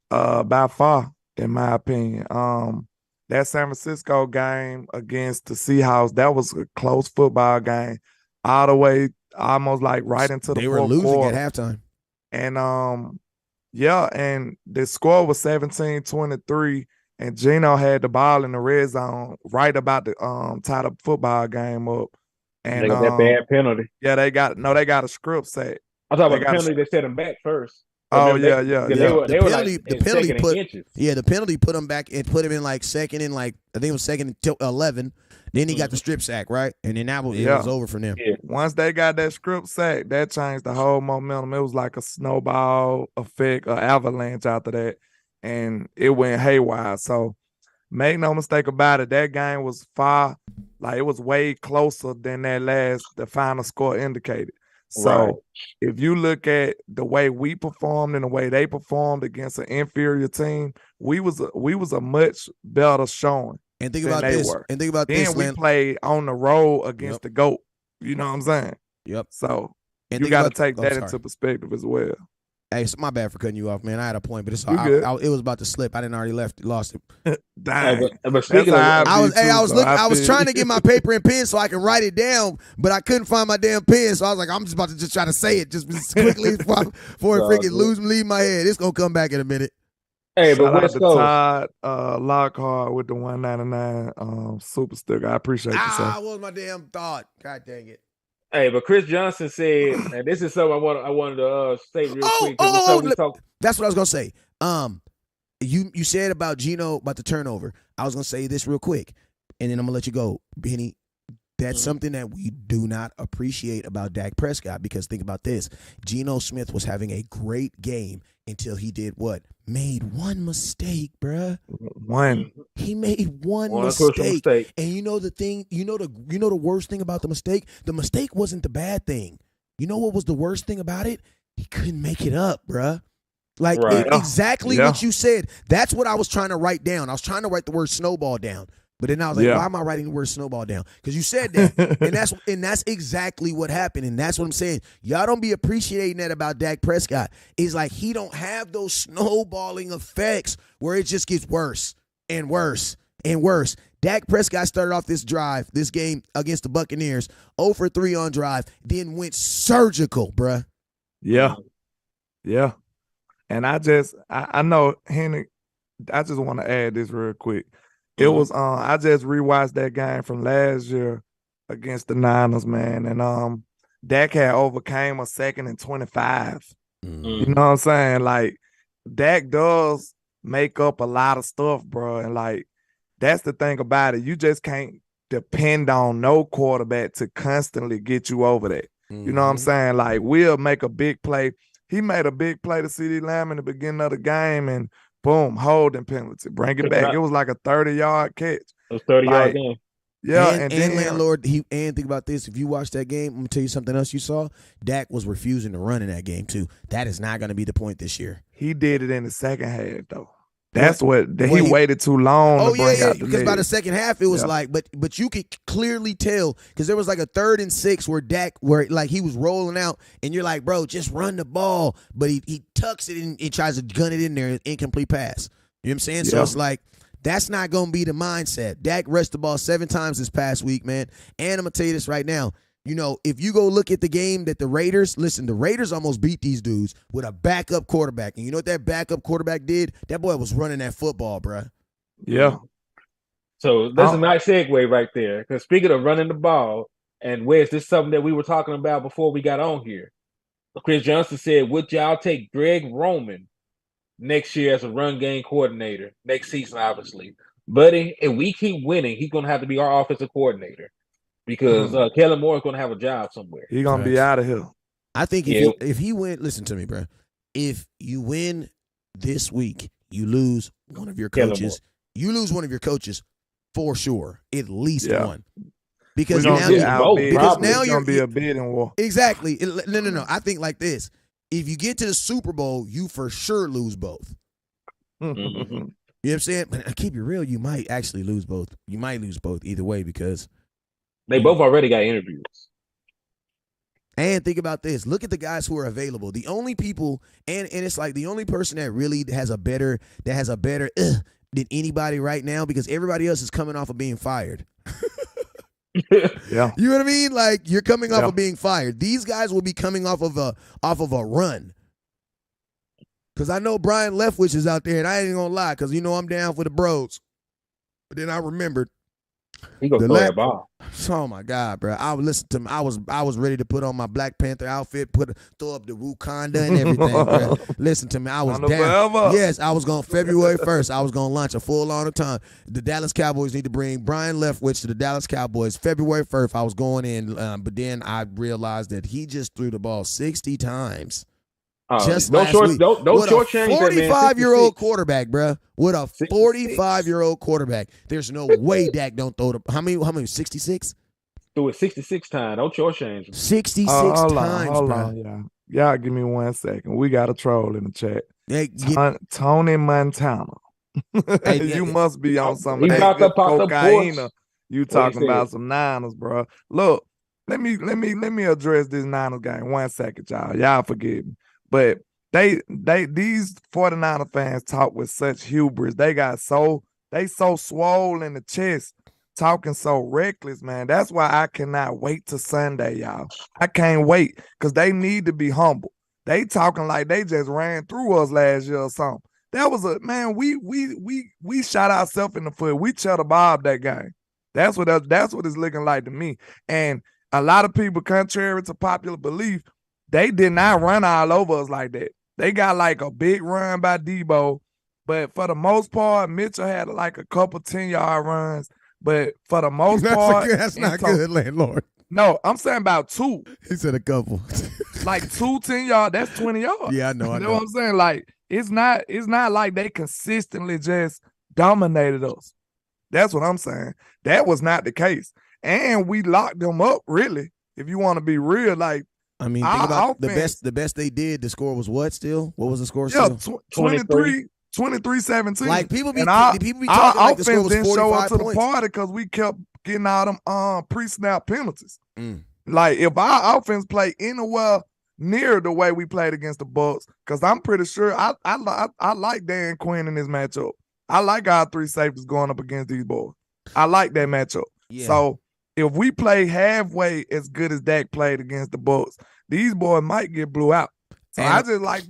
by far, in my opinion. That San Francisco game against the Seahawks, that was a close football game, all the way almost like right into the fourth quarter. They were losing at halftime. And and the score was 17-23, and Geno had the ball in the red zone right about to tie the football game up. And they got that bad penalty. Yeah, they got a script set. I thought about the penalty that set them back first. Oh, yeah. The penalty put him back and put him in like second and I think it was second and 11. Then he got the strip sack, right? And then it was over for them. Yeah. Once they got that script sack, that changed the whole momentum. It was like a snowball effect, an avalanche after that, and it went haywire. So make no mistake about it, that game was it was way closer than the final score indicated. So if you look at the way we performed and the way they performed against an inferior team, we was a much better showing. And think about this. Then we played on the road against the GOAT. You know what I'm saying? Yep. So you got to take that into perspective as well. Hey, it's my bad for cutting you off, man. I had a point, but it was about to slip. I didn't already lost it. Dang. But speaking of, I was trying to get my paper and pen so I can write it down, but I couldn't find my damn pen. So I was like, I'm just about to try to say it just quickly before it freaking leave my head. It's gonna come back in a minute. Hey, but Shout out to Todd Lockhart with the 199 super sticker. I appreciate you, sir. What was my damn thought? God dang it. Hey, but Chris Johnson said, and this is something I wanted to state real quick. That's what I was gonna say. You said about Geno about the turnover. I was gonna say this real quick, and then I'm gonna let you go, Benny. That's something that we do not appreciate about Dak Prescott, because think about this. Geno Smith was having a great game until he did what? Made one mistake, bruh. He made one mistake. And you know the thing, the worst thing about the mistake? The mistake wasn't the bad thing. You know what was the worst thing about it? He couldn't make it up, bruh. Exactly what you said. That's what I was trying to write down. I was trying to write the word snowball down. But then I was like, why am I writing the word snowball down? Because you said that. and that's exactly what happened. And that's what I'm saying. Y'all don't be appreciating that about Dak Prescott. It's like he don't have those snowballing effects where it just gets worse and worse and worse. Dak Prescott started off this game against the Buccaneers, 0 for 3 on drive, then went surgical, bruh. Yeah. And I know Henry, I just want to add this real quick. It was I just rewatched that game from last year against the Niners, man. And Dak had overcame a 2nd and 25. You know what I'm saying? Like, Dak does make up a lot of stuff, bro. And like, that's the thing about it. You just can't depend on no quarterback to constantly get you over that. You know what I'm saying? Like, we'll make a big play. He made a big play to CeeDee Lamb in the beginning of the game, and boom, holding penalty. Bring it back. It was like a 30-yard catch. It was 30-yard game. Yeah, and then Landlord, and think about this. If you watch that game, I'm gonna tell you something else you saw. Dak was refusing to run in that game too. That is not gonna be the point this year. He did it in the second half though. That's he waited too long to bring out the because by leg. the second half it was like, but you could clearly tell because there was like a 3rd and 6 where Dak like he was rolling out and you're like, bro, just run the ball, but he tucks it and he tries to gun it in there, incomplete pass. You know what I'm saying? So it's like, that's not going to be the mindset. Dak rushed the ball 7 times this past week, man. And I'm going to tell you this right now. You know, if you go look at the game that the Raiders almost beat these dudes with a backup quarterback. And you know what that backup quarterback did? That boy was running that football, bruh. Yeah. So that's a nice segue right there. Because speaking of running the ball, and Wes, this is something that we were talking about before we got on here. Chris Johnson said, would y'all take Greg Roman next year as a run game coordinator, next season, obviously? Buddy, if we keep winning, he's going to have to be our offensive coordinator because Kellen Moore is going to have a job somewhere. He's going to be out of here. I think if he win, listen to me, bro. If you win this week, you lose one of your coaches. You lose one of your coaches for sure, at least one. Because now you're going to be a bidding war. Exactly. No. I think like this. If you get to the Super Bowl, you for sure lose both. You know what I'm saying? But I keep it real, you might actually lose both. You might lose both either way because they both already got interviews. And think about this. Look at the guys who are available. The only people, and it's like the only person that really has a better than anybody right now because everybody else is coming off of being fired. Yeah. You know what I mean? Like you're coming off of being fired. These guys will be coming off of a run. Cause I know Brian Leftwich is out there, and I ain't gonna lie, cause you know I'm down for the bros. But then I remembered he gonna throw that ball. Oh my God, bro! I was listening to him. I was ready to put on my Black Panther outfit, throw up the Wakanda and everything, bro. Listen to me. I was down. Yes, I was going February 1st. I was going to launch a full on time. The Dallas Cowboys need to bring Brian Leftwich to the Dallas Cowboys. February 1st, I was going in, but then I realized that he just threw the ball 60 times. Just last week. Don't shortchange that, man. 45-year-old quarterback, bro. With a 45-year-old quarterback, there's no way Dak don't throw the how many 66? Threw it 66 times. Don't shortchange him. 66 times, hold bro. On, y'all give me 1 second. We got a troll in the chat. Hey, Tony Montana. You must be on some of that good cocaine. You talking about some Niners, bro. Look, let me address this Niners game 1 second, y'all. Y'all forgive me. But these 49er fans talk with such hubris. They so swole in the chest, talking so reckless, man. That's why I cannot wait till Sunday, y'all. I can't wait because they need to be humble. They talking like they just ran through us last year or something. That was we shot ourselves in the foot. We cheddar bob that game. That's what it's looking like to me. And a lot of people, contrary to popular belief, they did not run all over us like that. They got like a big run by Debo, but for the most part, Mitchell had like a couple 10-yard runs. But for the most part, that's not good, Landlord. No, I'm saying about 2. He said a couple. Like 2 10-yard, that's 20 yards. Yeah, I know. You know what I'm saying? Like it's not like they consistently just dominated us. That's what I'm saying. That was not the case. And we locked them up, really. If you want to be real, like, I mean, think about the best they did. The score was what still? What was the score still? 23-17. Like people be talking like the score was 45 show up to points. The party because we kept getting all them pre-snap penalties. Like if our offense play anywhere near the way we played against the Bucs, because I'm pretty sure I like Dan Quinn in this matchup. I like our 3 safeties going up against these boys. I like that matchup. Yeah. So if we play halfway as good as Dak played against the Bucs, these boys might get blew out. So I just like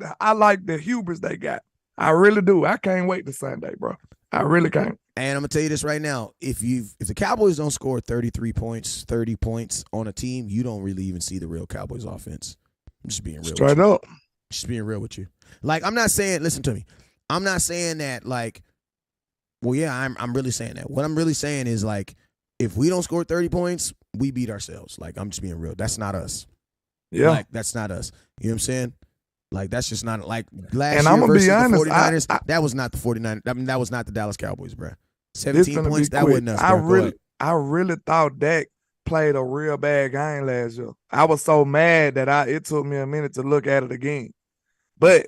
the hubris they got. I really do. I can't wait to Sunday, bro. I really can't. And I'm gonna tell you this right now: if the Cowboys don't score 33 points, 30 points on a team, you don't really even see the real Cowboys offense. I'm just being real. Straight up. Just being real with you. Like, I'm not saying. Listen to me. I'm not saying that. Like, well, yeah, I'm really saying that. What I'm really saying is, like, if we don't score 30 points, we beat ourselves. Like, I'm just being real. That's not us. Yeah. Like, that's not us. You know what I'm saying? Like, that's just not, like, last and year I'm gonna versus be honest, the 49ers, that was not the 49ers. I mean, that was not the Dallas Cowboys, bro. 17 points, that wasn't us, bro. I really thought Dak played a real bad game last year. I was so mad that it took me a minute to look at it again. But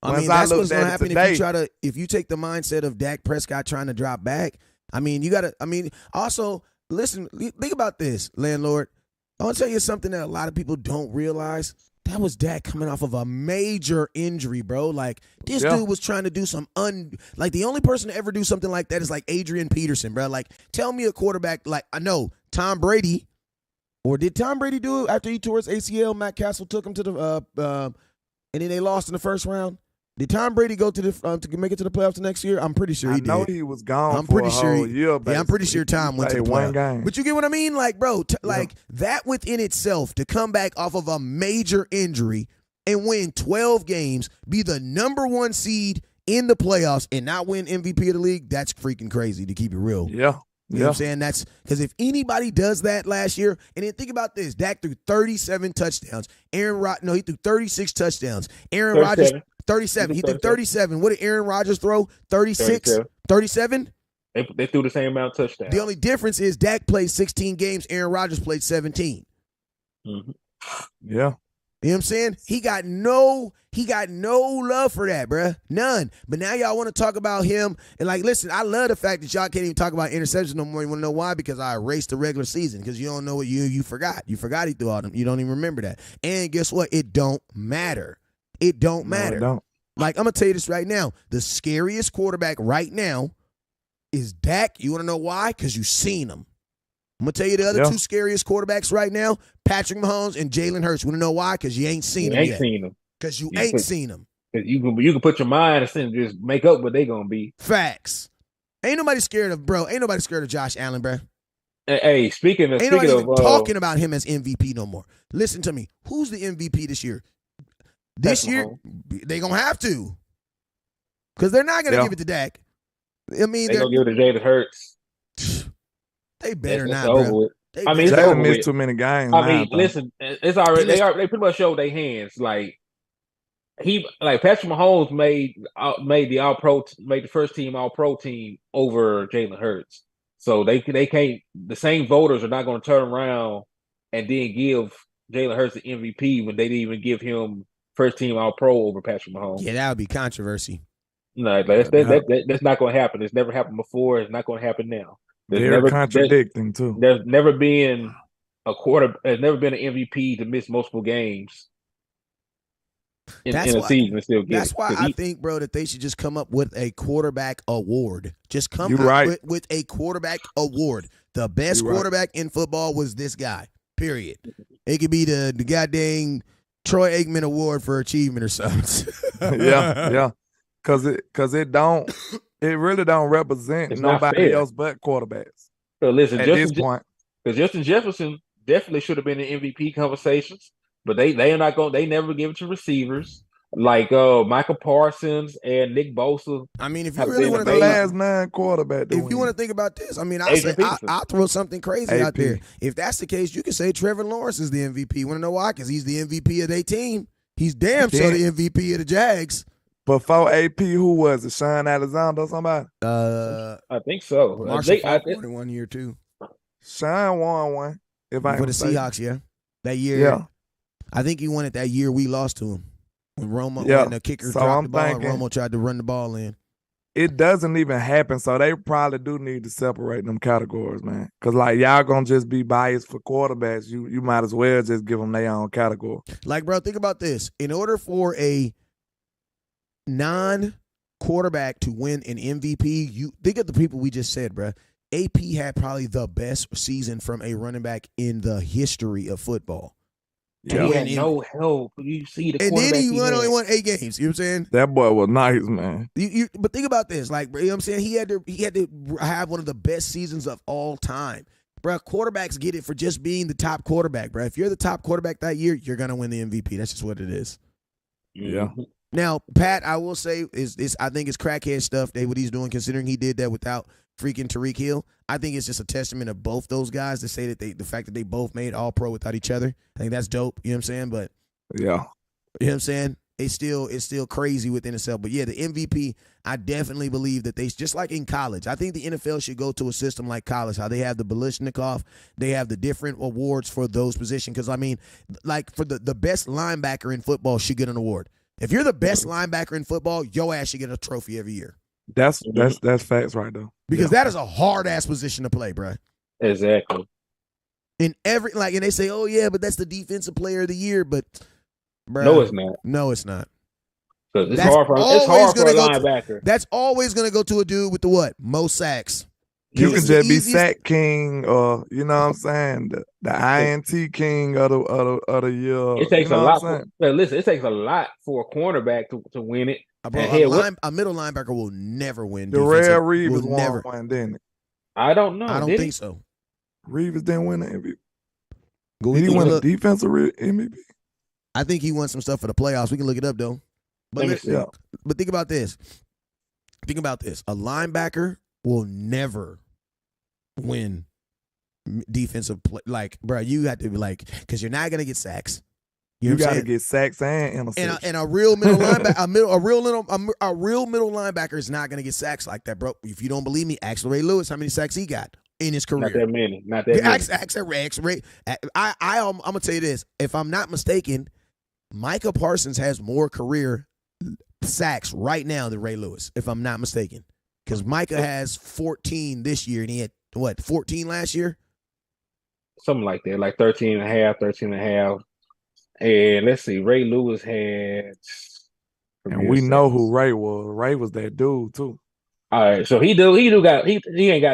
I mean, that's what's gonna happen if you take the mindset of Dak Prescott trying to drop back. I mean, also listen, think about this, landlord. I want to tell you something that a lot of people don't realize. That was Dak coming off of a major injury, bro. Like, this dude was trying to do like, the only person to ever do something like that is like Adrian Peterson, bro. Like, tell me a quarterback, like, I know Tom Brady, or did Tom Brady do it after he tore his ACL? Matt Castle took him to the and then they lost in the first round. Did Tom Brady go to to make it to the playoffs the next year? I'm pretty sure he did. I know he was gone. I'm pretty sure. Year, yeah, I'm pretty sure Tom went to the playoffs. One game. But you get what I mean, like, bro, like that within itself, to come back off of a major injury and win 12 games, be the number 1 seed in the playoffs, and not win MVP of the league, that's freaking crazy. To keep it real. Yeah. You know what I'm saying? That's because if anybody does that last year, and then think about this, Dak threw 37 touchdowns. He threw 36 touchdowns. Aaron Rodgers, 37. He threw 37. What did Aaron Rodgers throw? 36? 37? They threw the same amount of touchdowns. The only difference is Dak played 16 games. Aaron Rodgers played 17. Mm-hmm. Yeah. You know what I'm saying? He got no love for that, bruh. None. But now y'all want to talk about him. And, like, listen, I love the fact that y'all can't even talk about interceptions no more. You want to know why? Because I erased the regular season. Because you don't know what you forgot. You forgot he threw all them. You don't even remember that. And guess what? It don't matter. It don't matter. No, it don't. Like, I'm going to tell you this right now. The scariest quarterback right now is Dak. You want to know why? Because you've seen him. I'm going to tell you the other two scariest quarterbacks right now, Patrick Mahomes and Jalen Hurts. You want to know why? Because you ain't seen them yet. Because you ain't seen them. You can put your mind and just make up what they going to be. Facts. Ain't nobody scared of Josh Allen, bro. Hey, speaking of talking about him as MVP no more. Listen to me. Who's the MVP this year? This year, they going to have to. Because they're not going to give it to Dak. I mean, they're going to give it to Jalen Hurts. They better not, bro. I mean, they missed too many games. I mean, listen, it's already they pretty much showed their hands. Like Patrick Mahomes made the first team All Pro team over Jalen Hurts. So they can't. The same voters are not going to turn around and then give Jalen Hurts the MVP when they didn't even give him first team All Pro over Patrick Mahomes. Yeah, that would be controversy. No, that's not going to happen. It's never happened before. It's not going to happen now. They're contradicting too. There's never been There's never been an MVP to miss multiple games in a season and still get. That's why I think, bro, that they should just come up with a quarterback award. Just come out with a quarterback award. The best quarterback in football was this guy. Period. It could be the goddamn Troy Aikman Award for achievement or something. yeah. It really don't represent nobody else but quarterbacks. So listen, at this point, because Justin Jefferson definitely should have been in MVP conversations, but they are not going. They never give it to receivers like Micah Parsons and Nick Bosa. I mean, if you really want to the last 9 quarterback, if you want to think about this, I mean, I'll throw something crazy out there. If that's the case, you can say Trevor Lawrence is the MVP. Want to know why? Because he's the MVP of their team. He's damn sure the MVP of the Jags. Before AP, who was it? Sean Alexander or somebody? I think so. Marshall Faulk won 1 year too. Sean won one. For the Seahawks, yeah. That year. Yeah. I think he won it that year we lost to him. When when the kicker dropped the ball and Romo tried to run the ball in. It doesn't even happen, so they probably do need to separate them categories, man. Because, like, y'all going to just be biased for quarterbacks. You might as well just give them their own category. Like, bro, think about this. In order for a non-quarterback to win an MVP, you think of the people we just said, bro. AP had probably the best season from a running back in the history of football. He had no help. You see the and quarterback then he only had. won 8 games. You know what I'm saying? That boy was nice, man. But think about this, like, you know what I'm saying? He had to have one of the best seasons of all time. Bro, quarterbacks get it for just being the top quarterback, bro. If you're the top quarterback that year, you're gonna win the MVP. That's just what it is. Yeah. Now, Pat, I will say is I think it's crackhead stuff. What he's doing, considering he did that without freaking Tyreek Hill. I think it's just a testament of both those guys to say that the fact that they both made All Pro without each other. I think that's dope. You know what I'm saying? But yeah, you know what I'm saying? It's still crazy within itself. But yeah, the MVP, I definitely believe that they, just like in college, I think the NFL should go to a system like college, how they have the Balishnikov, they have the different awards for those positions. Because I mean, like for the best linebacker in football should get an award. If you're the best linebacker in football, your ass should get a trophy every year. That's facts right though. Because that is a hard ass position to play, bro. Exactly. In every and they say, oh yeah, but that's the defensive player of the year, but bro, no, it's not. No, it's not. It's hard for a linebacker. That's always gonna go to a dude with the what? Most sacks. You can just be sack king, or you know what I'm saying, the INT king of the year. It takes a lot. Listen, it takes a lot for a cornerback to win it. Bro, a middle linebacker will never win. Darrell Reeves won one, didn't it? I don't know. I don't think so. Reeves didn't win the MVP. Did he win the defensive MVP? I think he won some stuff for the playoffs. We can look it up though. But think about this. Think about this. A linebacker will never win defensive play. Like, bro, you have to be like, because you're not gonna get sacks. You got to get sacks and interceptions. And a real middle linebacker, a real middle linebacker is not gonna get sacks like that, bro. If you don't believe me, ask Ray Lewis how many sacks he got in his career. Not that many. Not that many. I'm gonna tell you this. If I'm not mistaken, Micah Parsons has more career sacks right now than Ray Lewis, if I'm not mistaken. Because Micah has 14 this year, and he had, 14 last year? Something like that, like 13 and a half, 13 and a half. And let's see, Ray Lewis had... And we know who Ray was. Ray was that dude, too. All right, so he ain't got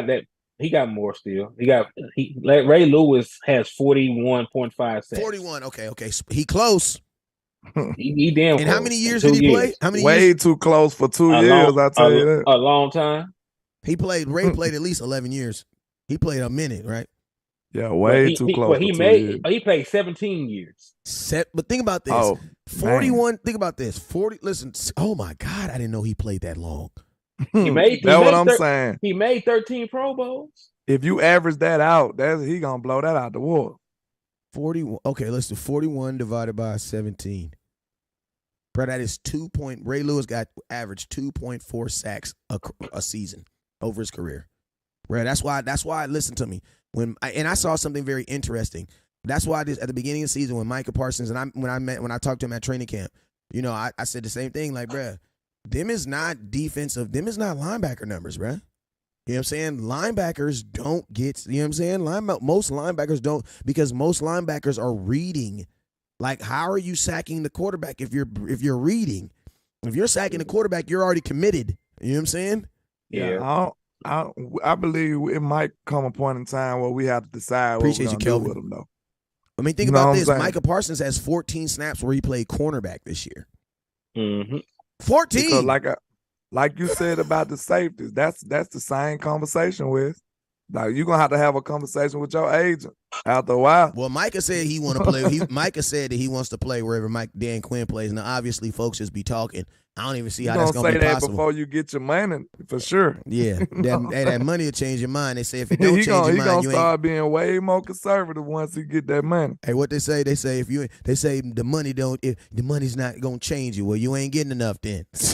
that. He got more still. Ray Lewis has 41.5 sacks. 41, okay. He close. He damn. And how many years did he play? How many years? Too close for 2 years, I tell you that. A long time. Ray played at least 11 years. He played a minute, right? Yeah, too close. He played 17 years. But think about this. 41. Man. Think about this. 40. Listen. Oh my God, I didn't know he played that long. That's what I'm saying. He made 13 Pro Bowls. If you average that out, he gonna blow that out the water. 41. Okay, let's do 41 divided by 17. Bro, that is 2 point. Ray Lewis got averaged 2.4 sacks a season over his career. Bro, that's why. Listen to me. When I saw something very interesting. That's why at the beginning of the season when Micah Parsons and when I talked to him at training camp, I said the same thing. Like, bro, them is not defensive. Them is not linebacker numbers, bro. You know what I'm saying? Linebackers don't get, you know what I'm saying? Most linebackers don't, because most linebackers are reading. Like, how are you sacking the quarterback if you're reading? If you're sacking the quarterback, you're already committed. You know what I'm saying? Yeah. I believe it might come a point in time where we have to decide what we're going to do with him, though. I mean, think about this. Micah Parsons has 14 snaps where he played cornerback this year. Mm-hmm. 14. Because like you said about the safeties, that's the same conversation with. Like, you're going to have a conversation with your agent after a while. Well, Micah said he want to play. Micah said that he wants to play wherever Dan Quinn plays. Now, obviously, folks just be talking. I don't even see how that's going to be possible. Say that before you get your money, for sure. Yeah, that money will change your mind. They say if it don't change your mind, he gonna start being way more conservative once he get that money. Hey, what they say? They say the money don't. If the money's not gonna change you, well, you ain't getting enough then. Hey,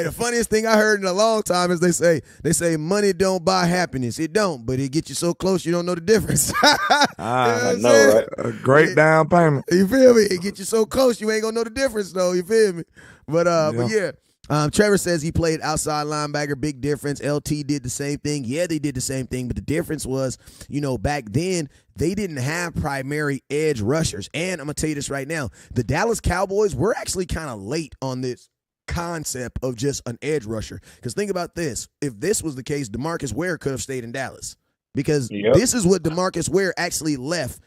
the funniest thing I heard in a long time is they say money don't buy happiness. It don't, but it gets you so close you don't know the difference. I know, right? A great down payment. You feel me? It gets you so close you ain't gonna know the difference. You feel me? But Trevor says he played outside linebacker, big difference. LT did the same thing. Yeah, they did the same thing, but the difference was, back then they didn't have primary edge rushers. And I'm gonna tell you this right now, the Dallas Cowboys were actually kind of late on this concept of just an edge rusher. Because think about this: if this was the case, DeMarcus Ware could have stayed in Dallas, because this is what DeMarcus Ware actually left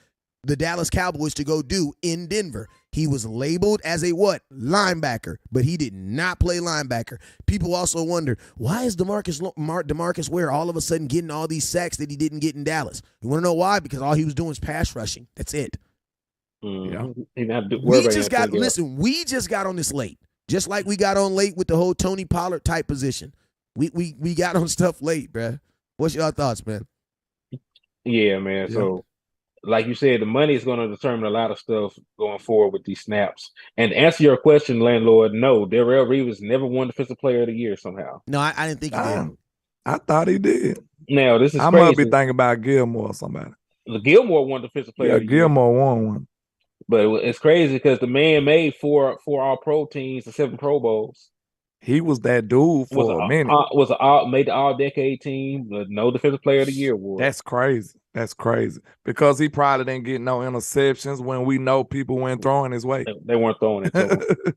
the Dallas Cowboys to go do in Denver. He was labeled as a what? Linebacker, but he did not play linebacker. People also wonder, why is DeMarcus Ware all of a sudden getting all these sacks that he didn't get in Dallas? You want to know why? Because all he was doing is pass rushing. That's it. Yeah. We just got on this late. Just like we got on late with the whole Tony Pollard type position. We got on stuff late, bruh. What's your thoughts, man? Yeah, man. Yeah. So, like you said, the money is going to determine a lot of stuff going forward with these snaps. And to answer your question, Landlord, no, Darrelle Reeves never won Defensive Player of the Year somehow. No, I didn't think he did. I thought he did. Now, this is I crazy. must be thinking about Gilmore or somebody. Gilmore won Defensive Player of the Year. Gilmore won one. But it's crazy because the man made four All-Pro teams and 7 Pro Bowls. He was that dude for a minute. Made the All-Decade team, but no Defensive Player of the Year award. That's crazy. That's crazy. Because he probably didn't get no interceptions when we know people weren't throwing his way. They weren't throwing it.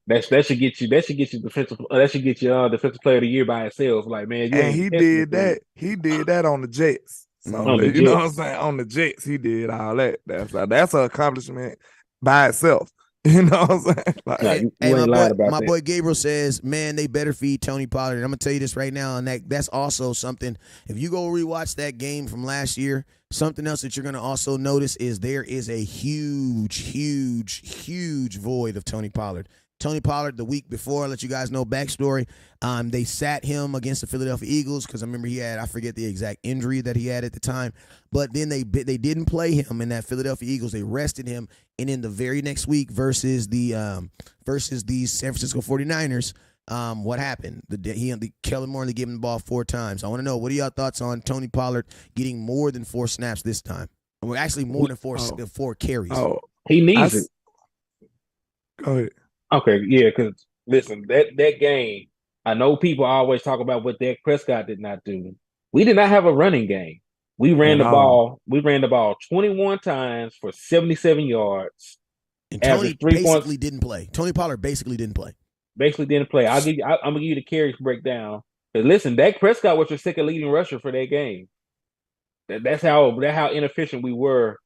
that should get you Defensive Player of the Year by itself. Like, man, he did that. He did that on the Jets. So you know what I'm saying? On the Jets, he did all that. That's an accomplishment by itself. You know what I'm saying? Like, my boy Gabriel says, man, they better feed Tony Pollard. And I'm going to tell you this right now, and that's also something. If you go rewatch that game from last year, something else that you're going to also notice is there is a huge, huge, huge void of Tony Pollard. Tony Pollard, the week before, I'll let you guys know backstory. They sat him against the Philadelphia Eagles because I remember I forget the exact injury that he had at the time. But then they didn't play him in that Philadelphia Eagles. They rested him. And in the very next week versus the San Francisco 49ers, what happened? Kellen Moore only gave him the ball 4 times. I want to know, what are y'all thoughts on Tony Pollard getting more than 4 snaps this time? Well, actually, more than 4 carries. Oh, he needs it. Go ahead. Okay, yeah, because listen, that game, I know people always talk about what Dak Prescott did not do. We did not have a running game. We ran the ball 21 times for 77 yards. And Tony basically didn't play. Tony Pollard basically didn't play. I'm gonna give you the carries breakdown. But listen, Dak Prescott was your second leading rusher for that game. That's how inefficient we were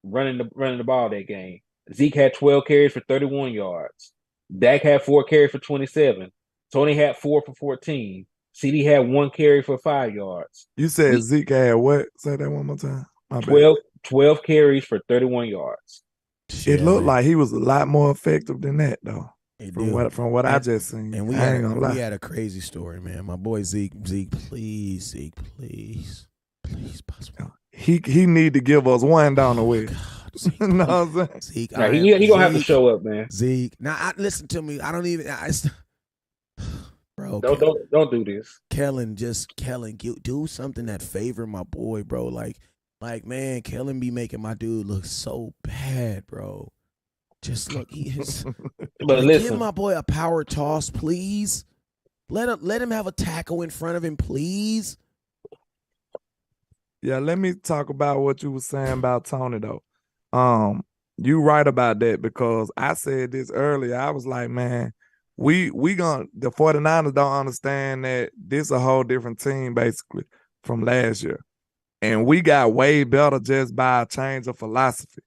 running the ball that game. Zeke had 12 carries for 31 yards. Dak had 4 carries for 27. Tony had 4 for 14. CD had 1 carry for 5 yards. You said Zeke had what? Say that one more time. 12 carries for 31 yards. It looked like he was a lot more effective than that, though. From what I just seen. And we had a crazy story, man. My boy Zeke, please, possible. He need to give us one down the way. Zeke, no, I'm saying? Zeke, he gonna have to show up, man. Zeke, now listen to me. I don't even. Bro, don't do this. Kellen, do something that favor my boy, bro. Like, man, Kellen be making my dude look so bad, bro. Just look, he is. But listen, give my boy a power toss, please. Let him have a tackle in front of him, please. Yeah, let me talk about what you were saying about Tony, though. You right about that, because I said this earlier. I was like, man, the 49ers don't understand that this is a whole different team basically from last year. And we got way better just by a change of philosophy.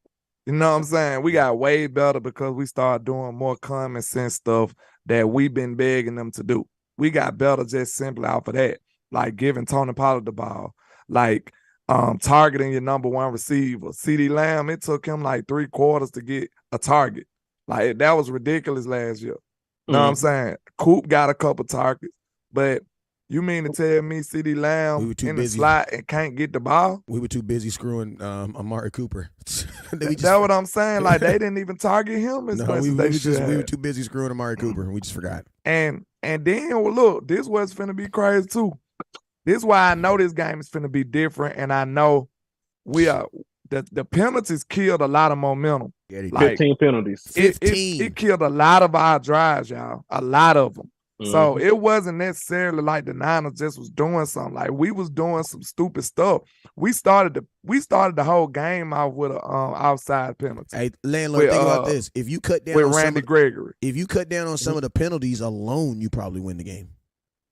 You know what I'm saying? We got way better because we started doing more common sense stuff that we've been begging them to do. We got better just simply off of that, like giving Tony Pollard the ball, like targeting your number 1 receiver. CeeDee Lamb, it took him like 3 quarters to get a target. Like, that was ridiculous last year. You know what I'm saying? Coop got a couple targets, but you mean to tell me CeeDee Lamb the slot and can't get the ball? We were too busy screwing Amari Cooper. That's what I'm saying. Like, they didn't even target him as much as they should. We were too busy screwing Amari Cooper, and we just forgot. And then, well, look, this was finna be crazy too. This is why I know this game is finna be different, and I know the penalties killed a lot of momentum. Yeah, 15 penalties. 15. It killed a lot of our drives, y'all. A lot of them. Mm-hmm. So it wasn't necessarily like the Niners just was doing something. Like, we was doing some stupid stuff. We started the whole game off with a outside penalty. Hey, Landlord, think about this. If you cut down with Randy Gregory. If you cut down on some of the penalties alone, you probably win the game.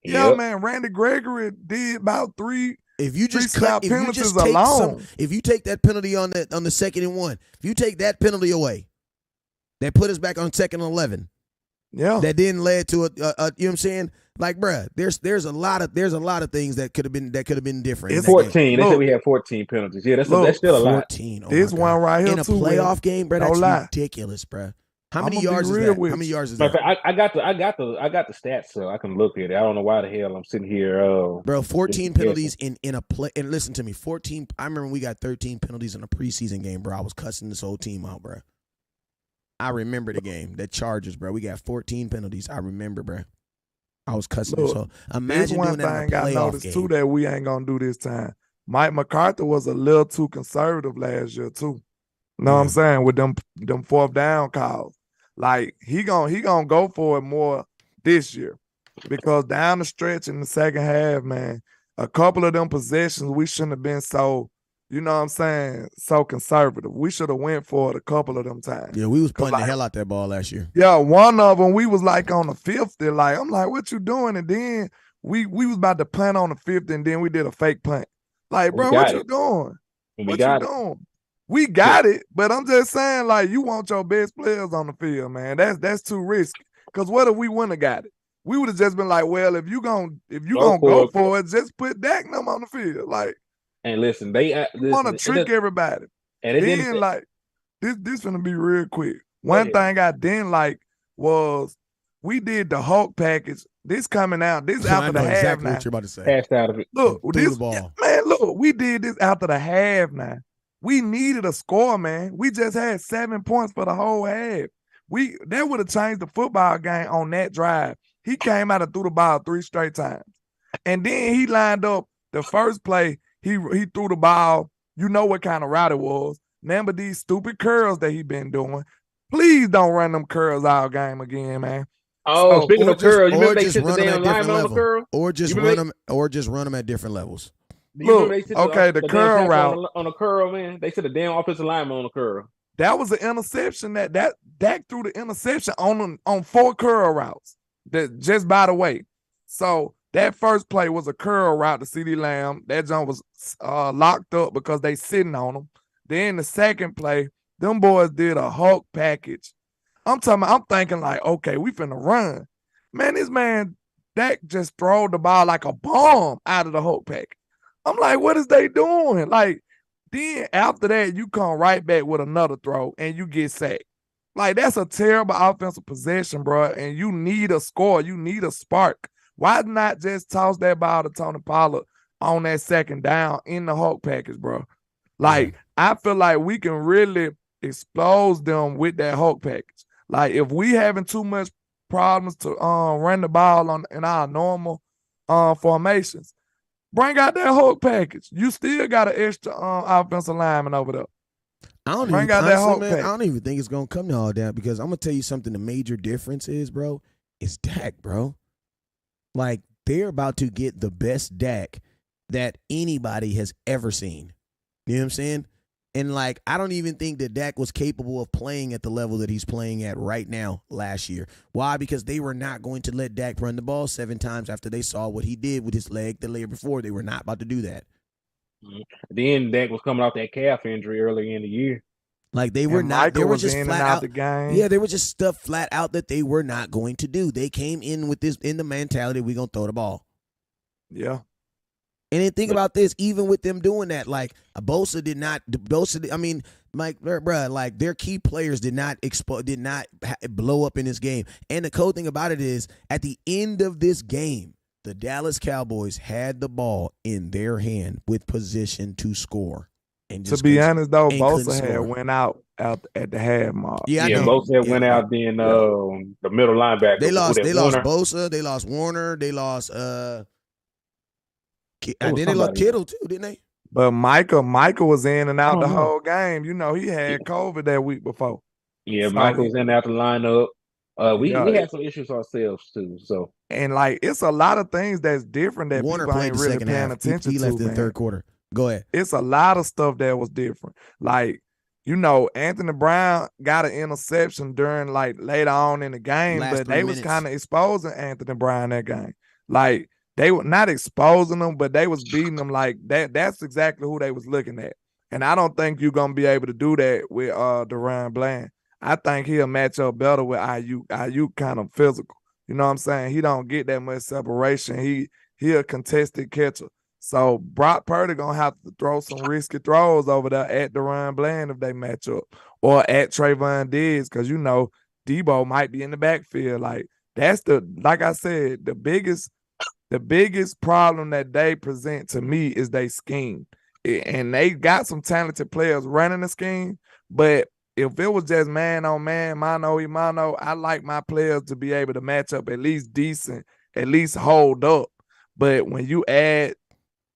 Yeah, man, Randy Gregory did about 3 If you just Three-snap if you penalties just take alone. if you take that penalty on the 2nd and 1, if you take that penalty away, that put us back on 2nd and 11. Yeah. That then led to a you know what I'm saying? Like, bruh, there's a lot of things that could have been different. It's 14. They said we had 14 penalties. Yeah, that's still a lot. 14. Oh this one right here in a too, playoff game, bro. That's lie. ridiculous, bro. How I'ma many be yards is real that? with How many you. yards is Matter that? of fact, I got the stats, so I can look at it. I don't know why the hell I'm sitting here. Bro, 14 just penalties in a play. And listen to me, 14. I remember when we got 13 penalties in a preseason game, bro. I was cussing this whole team out, bro. I remember the game, that Chargers, bro. We got 14 penalties. I remember, bro. I was cussing this. So imagine doing that in a I playoff noticed game. too that we ain't gonna do this time. Mike McCarthy was a little too conservative last year too. Know what I'm saying? With them 4th down calls. Like he gonna go for it more this year. Because down the stretch in the second half, man, a couple of them possessions, we shouldn't have been so, you know what I'm saying, so conservative. We should have went for it a couple of them times. Yeah, we was punting the hell out that ball last year. Yeah, one of them, we was like on the 50. Like, I'm like, what you doing? And then we was about to punt on the 50, and then we did a fake punt. Like, bro, what you doing? What you doing? We got it, but I'm just saying, like, you want your best players on the field, man. That's too risky. Because what if we wouldn't have got it? We would have just been like, well, if you gonna go for it, just put Dak and them on the field. Like, and listen, they want to trick everybody. And then like this gonna be real quick. One thing I didn't like was we did the Hulk package. This coming out. This after the half exactly now. what you're about to say. Passed out of it. Look, threw the ball. Man, look, we did this after the half now. We needed a score, man. We just had 7 points for the whole half. That would have changed the football game on that drive. He came out and threw the ball 3 straight times. And then he lined up the first play. He threw the ball. You know what kind of route it was. Remember these stupid curls that he been doing. Please don't run them curls all game again, man. Oh, speaking of curls, you remember they sit the damn lineman on the curl? Or just run them at different levels. Look, okay, the curl route on a curl, man. They said the damn offensive lineman on the curl. That was an interception that Dak threw the interception on 4 curl routes. That just by the way. So that first play was a curl route to CeeDee Lamb. That jump was locked up because they sitting on him. Then the second play, them boys did a Hulk package. I'm thinking like, okay, we finna run. Man, this man, Dak just throwed the ball like a bomb out of the Hulk pack. I'm like, what is they doing? Like, then after that, you come right back with another throw and you get sacked. Like, that's a terrible offensive possession, bro. And you need a score. You need a spark. Why not just toss that ball to Tony Pollard on that second down in the Hulk package, bro? Like, I feel like we can really expose them with that Hulk package. Like, if we having too much problems to run the ball in our normal formations, bring out that Hulk package. You still got an extra offensive lineman over there. I don't even think it's gonna come to all that, because I'm gonna tell you something. The major difference is, bro, is Dak, bro. Like, they're about to get the best Dak that anybody has ever seen. You know what I'm saying? And, like, I don't even think that Dak was capable of playing at the level that he's playing at right now last year. Why? Because they were not going to let Dak run the ball 7 times after they saw what he did with his leg the year before. They were not about to do that. Then Dak was coming off that calf injury early in the year. Like, they were not. They were just flat out the game. Yeah, they were just stuff flat out that they were not going to do. They came in with this in the mentality, we're gonna throw the ball. Yeah. And then think about this, even with them doing that, like Bosa did not. I mean, Mike, bruh, like their key players did not blow up in this game. And the cool thing about it is, at the end of this game, the Dallas Cowboys had the ball in their hand with position to score. And to be honest, though, Bosa had went out at the half mark. Yeah, Bosa went out. Then the middle linebacker. They lost Bosa. They lost Warner. They lost. And then they lost Kittle too, didn't they? But Micah was in and out the whole game. You know, he had COVID that week before. Yeah, so Micah was in and out the lineup. We had some issues ourselves too. So, and like, it's a lot of things that's different that Warner people played ain't the really second paying half. attention He left in the third quarter. Go ahead. It's a lot of stuff that was different. Like, you know, Anthony Brown got an interception during, like, later on in the game, but they was kind of exposing Anthony Brown that game. Like, they were not exposing them, but they was beating them like that. That's exactly who they was looking at. And I don't think you're gonna be able to do that with Deron Bland. I think he'll match up better with Ayuk. Ayuk kind of physical. You know what I'm saying? He don't get that much separation. He a contested catcher. So Brock Purdy gonna have to throw some risky throws over there at Deron Bland if they match up, or at Trayvon Diggs, because you know Debo might be in the backfield. Like like I said, the biggest problem that they present to me is they scheme. And they got some talented players running the scheme, but if it was just man on man, mano y mano, I like my players to be able to match up at least decent, at least hold up. But when you add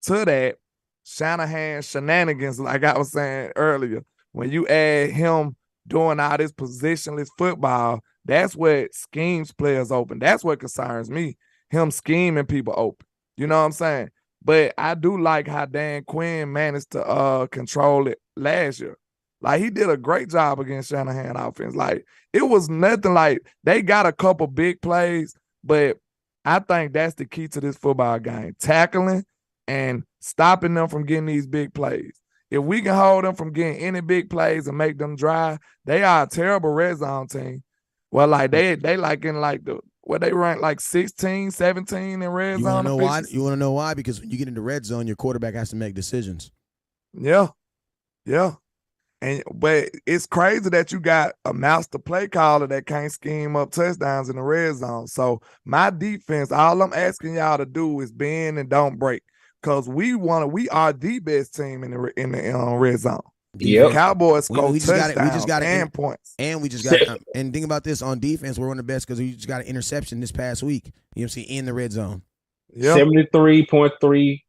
to that Shanahan shenanigans, like I was saying earlier, when you add him doing all this positionless football, that's what schemes players open. That's what concerns me, him scheming people open. You know what I'm saying? But I do like how Dan Quinn managed to control it last year. Like, he did a great job against Shanahan offense. Like, it was nothing like they got a couple big plays, but I think that's the key to this football game. Tackling and stopping them from getting these big plays. If we can hold them from getting any big plays and make them drive, they are a terrible red zone team. Well, like they like in like they rank like 16, 17 in red You zone. want to know why? You want to know why? Because when you get into red zone, your quarterback has to make decisions. Yeah. But it's crazy that you got a master play caller that can't scheme up touchdowns in the red zone. So my defense, all I'm asking y'all to do is bend and don't break, because we are the best team in the red zone. Yep. The Cowboys score touchdowns and points. And we just got and think about this, on defense, we're one of the best because we just got an interception this past week. You know what I'm saying, in the red zone. Yep. 73.3%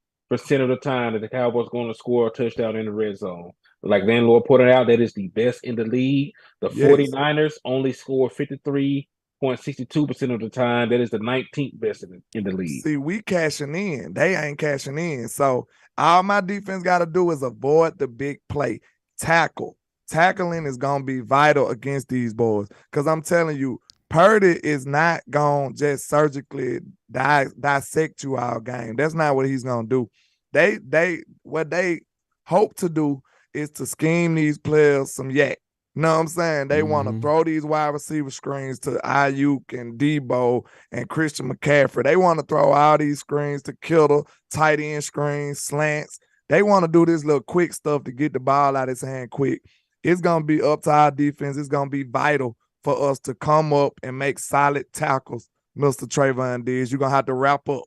of the time that the Cowboys going to score a touchdown in the red zone. Like Landlord pointed out, that is the best in the league. The 49ers only score 53.62% of the time. That is the 19th best in the league. See, we cashing in. They ain't cashing in. So all my defense got to do is avoid the big play. Tackling is going to be vital against these boys, because I'm telling you, Purdy is not going to just surgically dissect you all game. That's not what he's going to do. What they hope to do is to scheme these players some yak. You know what I'm saying? They want to throw these wide receiver screens to Ayuk and Debo and Christian McCaffrey. They want to throw all these screens to Kittle, tight end screens, slants. They want to do this little quick stuff to get the ball out of his hand quick. It's going to be up to our defense. It's going to be vital for us to come up and make solid tackles, Mr. Trayvon Diggs. You're going to have to wrap up,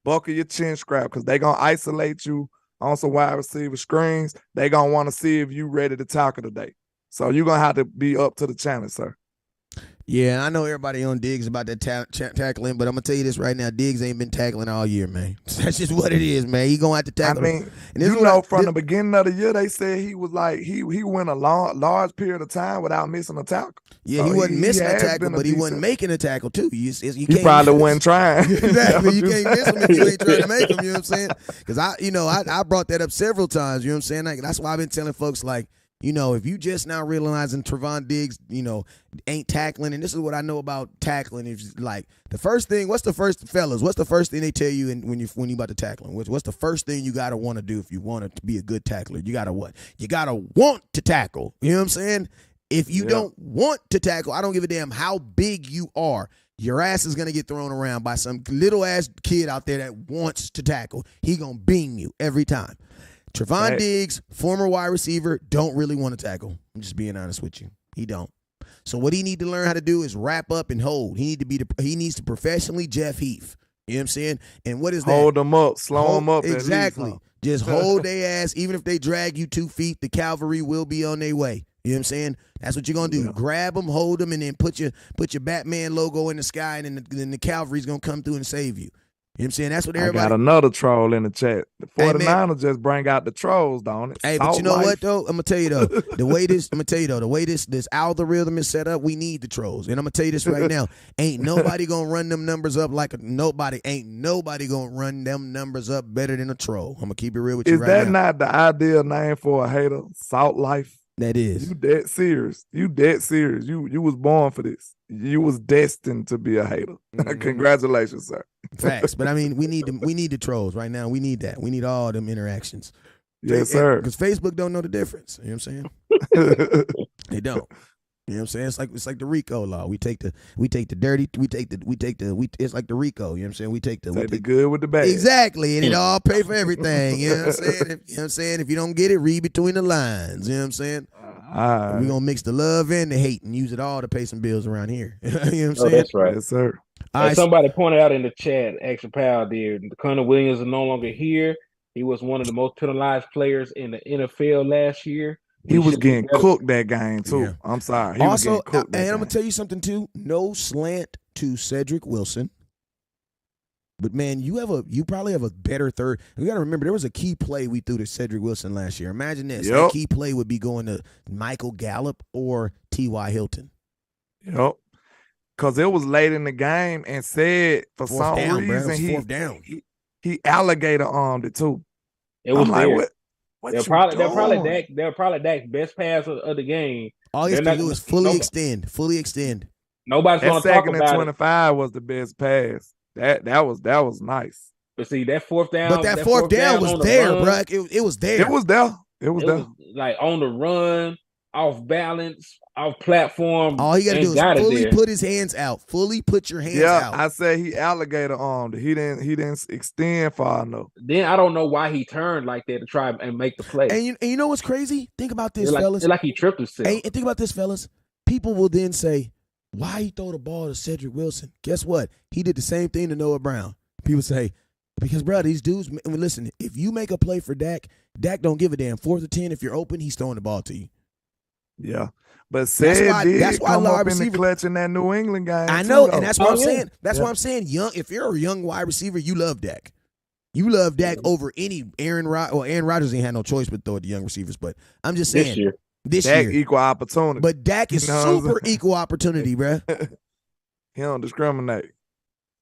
buckle your chin strap, because they're going to isolate you on some wide receiver screens. They're going to want to see if you're ready to tackle today. So you're going to have to be up to the challenge, sir. Yeah, I know everybody on Diggs about that tackling, but I'm going to tell you this right now. Diggs ain't been tackling all year, man. That's just what it is, man. He going to have to tackle. I mean, from the beginning of the year, they said he was like, he went a large period of time without missing a tackle. Yeah, so he wasn't missing a tackle, but he wasn't making a tackle, too. You he probably wasn't trying. Exactly. You can't miss him if you ain't trying to make him, you know what I'm saying? Because I brought that up several times, you know what I'm saying? Like, that's why I've been telling folks, like, if you just now realizing Trayvon Diggs, ain't tackling, and this is what I know about tackling. It's like the first thing. What's the first thing they tell you when you about to tackle? What's the first thing you gotta want to do if you want to be a good tackler? You gotta what? You gotta want to tackle. You know what I'm saying? If you don't want to tackle, I don't give a damn how big you are. Your ass is gonna get thrown around by some little ass kid out there that wants to tackle. He gonna beam you every time. Trayvon Diggs, former wide receiver, don't really want to tackle. I'm just being honest with you. He don't. So what he need to learn how to do is wrap up and hold. He needs to professionally Jeff Heath. You know what I'm saying? And what is that? Hold them up, slow them up. Exactly. Just hold their ass. Even if they drag you 2 feet, the cavalry will be on their way. You know what I'm saying? That's what you're going to do. Yeah. Grab them, hold them, and then put your Batman logo in the sky, and then the cavalry's going to come through and save you. You know what I'm saying? That's what everybody. I got another troll in the chat. The 49ers just bring out the trolls, don't it? Hey, but you know what though? I'm gonna tell you though. The way this algorithm is set up, we need the trolls. And I'm gonna tell you this right now. Ain't nobody gonna run them numbers up like nobody. Ain't nobody gonna run them numbers up better than a troll. I'm gonna keep it real with you right now. Is that not the ideal name for a hater? Salt Life. That is. You dead serious. You was born for this. you was destined to be a hater. Congratulations, sir. Facts. But I mean, we need the trolls right now. We need that. We need all them interactions. Yes, sir. Because Facebook don't know the difference. You know what I'm saying? They don't. You know what I'm saying? It's like the RICO law. We take the dirty. It's like the RICO. You know what I'm saying? We take the good with the bad. Exactly, and it all pay for everything. You know what I'm saying? You know what I'm saying? If you don't get it, read between the lines. You know what I'm saying? We're gonna mix the love and the hate and use it all to pay some bills around here. You know what I'm saying? That's right. Yes, sir. Somebody pointed out in the chat, Extra Pal there, Connor Williams is no longer here. He was one of the most penalized players in the NFL last year. He was getting cooked that game, too. Yeah. I'm sorry. He was getting cooked and I'm going to tell you something, too. No slant to Cedric Wilson. But, man, you probably have a better third. You got to remember, there was a key play we threw to Cedric Wilson last year. Imagine this. That key play would be going to Michael Gallup or T.Y. Hilton. Yep. Because it was late in the game and said for some reason he alligator armed it, too. It was like, what? They're probably Dak's best pass of the game. All he has to do is fully extend. Nobody's going to talk about it. 2nd and 25 was the best pass. That was nice. But see, that fourth down. But that fourth down was there, bro. It was there. It was there. It was like on the run, off balance, off platform. All he got to do is fully put his hands out. Fully put your hands out. Yeah, I said he alligator armed. He didn't extend far enough. Then I don't know why he turned like that to try and make the play. And you know what's crazy? Think about this, fellas. It's like he tripped himself. And think about this, fellas. People will then say, why he throw the ball to Cedric Wilson? Guess what? He did the same thing to Noah Brown. People say, because, bro, these dudes, I mean, listen, if you make a play for Dak don't give a damn. 4th or 10, if you're open, he's throwing the ball to you. Yeah. But that's why come up in the clutch in that New England game. I know, and that's what I'm saying. That's why I'm saying, if you're a young wide receiver, you love Dak. You love Dak over any Aaron Rodgers ain't had no choice but throw at the young receivers. But I'm just saying, this year, equal opportunity. But Dak is super equal opportunity, bro. He don't discriminate.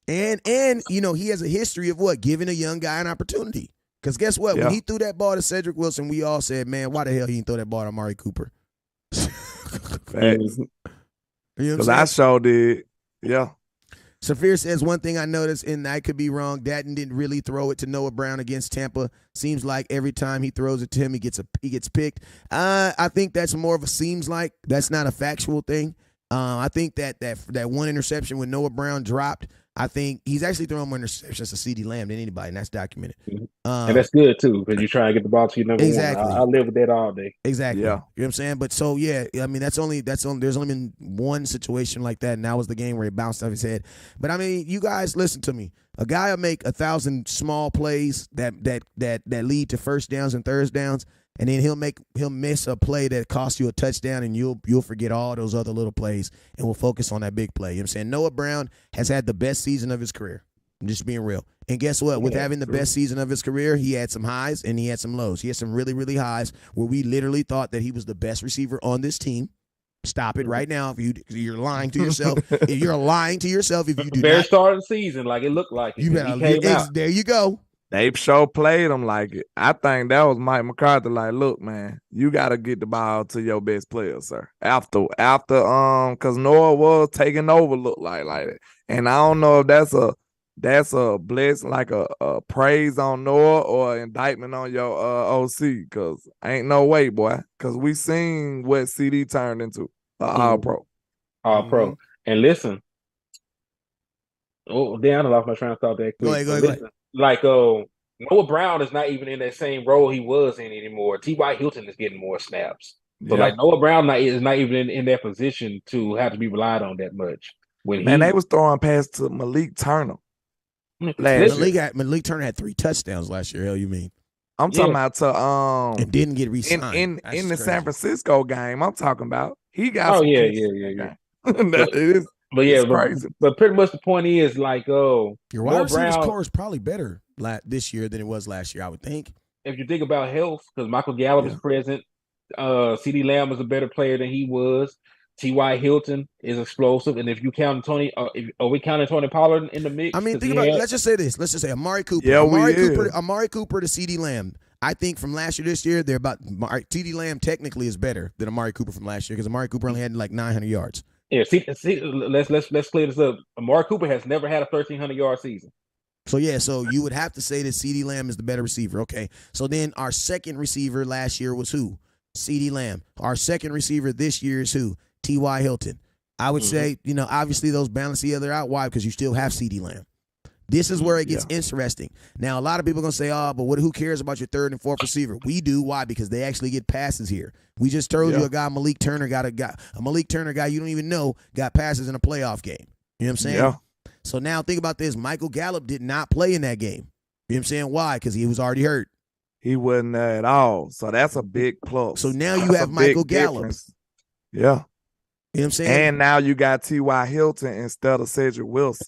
And he has a history of what? Giving a young guy an opportunity. Because guess what? When he threw that ball to Cedric Wilson, we all said, man, why the hell he didn't throw that ball to Amari Cooper? Because I sure did. Yeah. Safir says, one thing I noticed, and I could be wrong, Datton didn't really throw it to Noah Brown against Tampa. Seems like every time he throws it to him, he gets picked. I think that's more of a seems like. That's not a factual thing. I think that one interception when Noah Brown dropped, I think he's actually throwing more interceptions to CeeDee Lamb than anybody, and that's documented. And that's good, too, because you try to get the ball to your number one. I live with that all day. Exactly. Yeah. You know what I'm saying? But so, yeah, I mean, there's only been one situation like that, and that was the game where he bounced off his head. But, I mean, you guys, listen to me. A guy will make 1,000 small plays that lead to first downs and third downs, and then he'll miss a play that costs you a touchdown, and you'll forget all those other little plays, and we'll focus on that big play. You know what I'm saying? Noah Brown has had the best season of his career. I'm just being real. And guess what? With having the best season of his career, he had some highs and he had some lows. He had some really, really highs where we literally thought that he was the best receiver on this team. Stop it right now. If you're lying to yourself. If you're lying to yourself, if you do not start of the season like it looked like it. There you go. They sure played him like it. I think that was Mike McCarthy. Like, look, man, you got to get the ball to your best player, sir. After, because Noah was taking over, look like it. And I don't know if that's a blessing, like a praise on Noah or indictment on your OC. Because ain't no way, boy. Because we seen what CD turned into, all pro. All pro. And listen. Oh, damn, I lost my train of thought that quick. Go ahead. Like, Noah Brown is not even in that same role he was in anymore. T.Y. Hilton is getting more snaps. So, like, Noah Brown is not even in that position to have to be relied on that much. They was throwing past to Malik Turner. Malik Turner had 3 touchdowns last year. Hell, you mean? I'm talking about to and didn't get re-signed in the San Francisco game. I'm talking about he got. Oh yeah. It is. But yeah, but pretty much the point is like, your wide receivers core is probably better this year than it was last year, I would think. If you think about health, because Michael Gallup is present, CeeDee Lamb is a better player than he was. T.Y. Hilton is explosive, and if you count Tony, are we counting Tony Pollard in the mix? I mean, think about it. Let's just say this. Let's just say Amari Cooper. Yeah, Amari Cooper to CeeDee Lamb. I think from last year to this year, CeeDee Lamb technically is better than Amari Cooper from last year because Amari Cooper only had like 900 yards. Yeah, see, let's clear this up. Amari Cooper has never had a 1,300-yard season. So you would have to say that CeeDee Lamb is the better receiver. Okay. So then our second receiver last year was who? CeeDee Lamb. Our second receiver this year is who? T.Y. Hilton. I would say, obviously those balance the other out. Why? Because you still have CeeDee Lamb. This is where it gets interesting. Now, a lot of people are going to say, but who cares about your third and fourth receiver? We do. Why? Because they actually get passes here. We just told you a guy, Malik Turner, a Malik Turner guy you don't even know got passes in a playoff game. You know what I'm saying? Yeah. So now think about this. Michael Gallup did not play in that game. You know what I'm saying? Why? Because he was already hurt. He wasn't there at all. So that's a big plus. So now you have Michael Gallup. Difference. Yeah. You know what I'm saying? And now you got T.Y. Hilton instead of Cedric Wilson.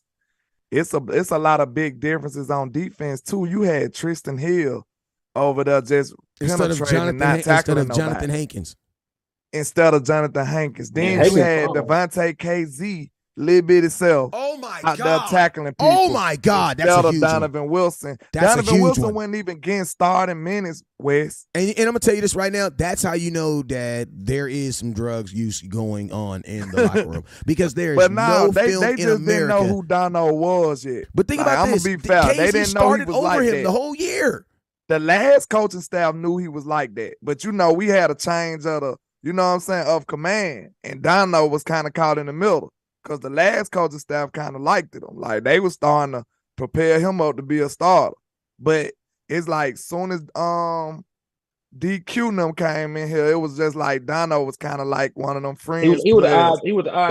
It's a lot of big differences on defense, too. You had Tristan Hill over there just penetrating, not tackling nobody. Jonathan Hankins. Instead of Jonathan Hankins. Then you had Devontae KZ, little bitty self. Oh, my out God. there tackling people. Oh, my God. That's a huge Donovan Wilson. Donovan Wilson wasn't even getting starting minutes, Wes. And I'm going to tell you this right now. That's how you know that there is some drugs use going on in the locker room. Because there is no film they in just America. didn't know who Dono was yet. But think about this. I'm going to be fair. They didn't know he was like that. The whole year. The last coaching staff knew he was like that. But, we had a change of of command. And Dono was kind of caught in the middle. Because the last coaching staff kind of liked him. Like, they was starting to prepare him up to be a starter. But it's like soon as DQ and them came in here, it was just like Dono was kind of like one of them friends. He was the odd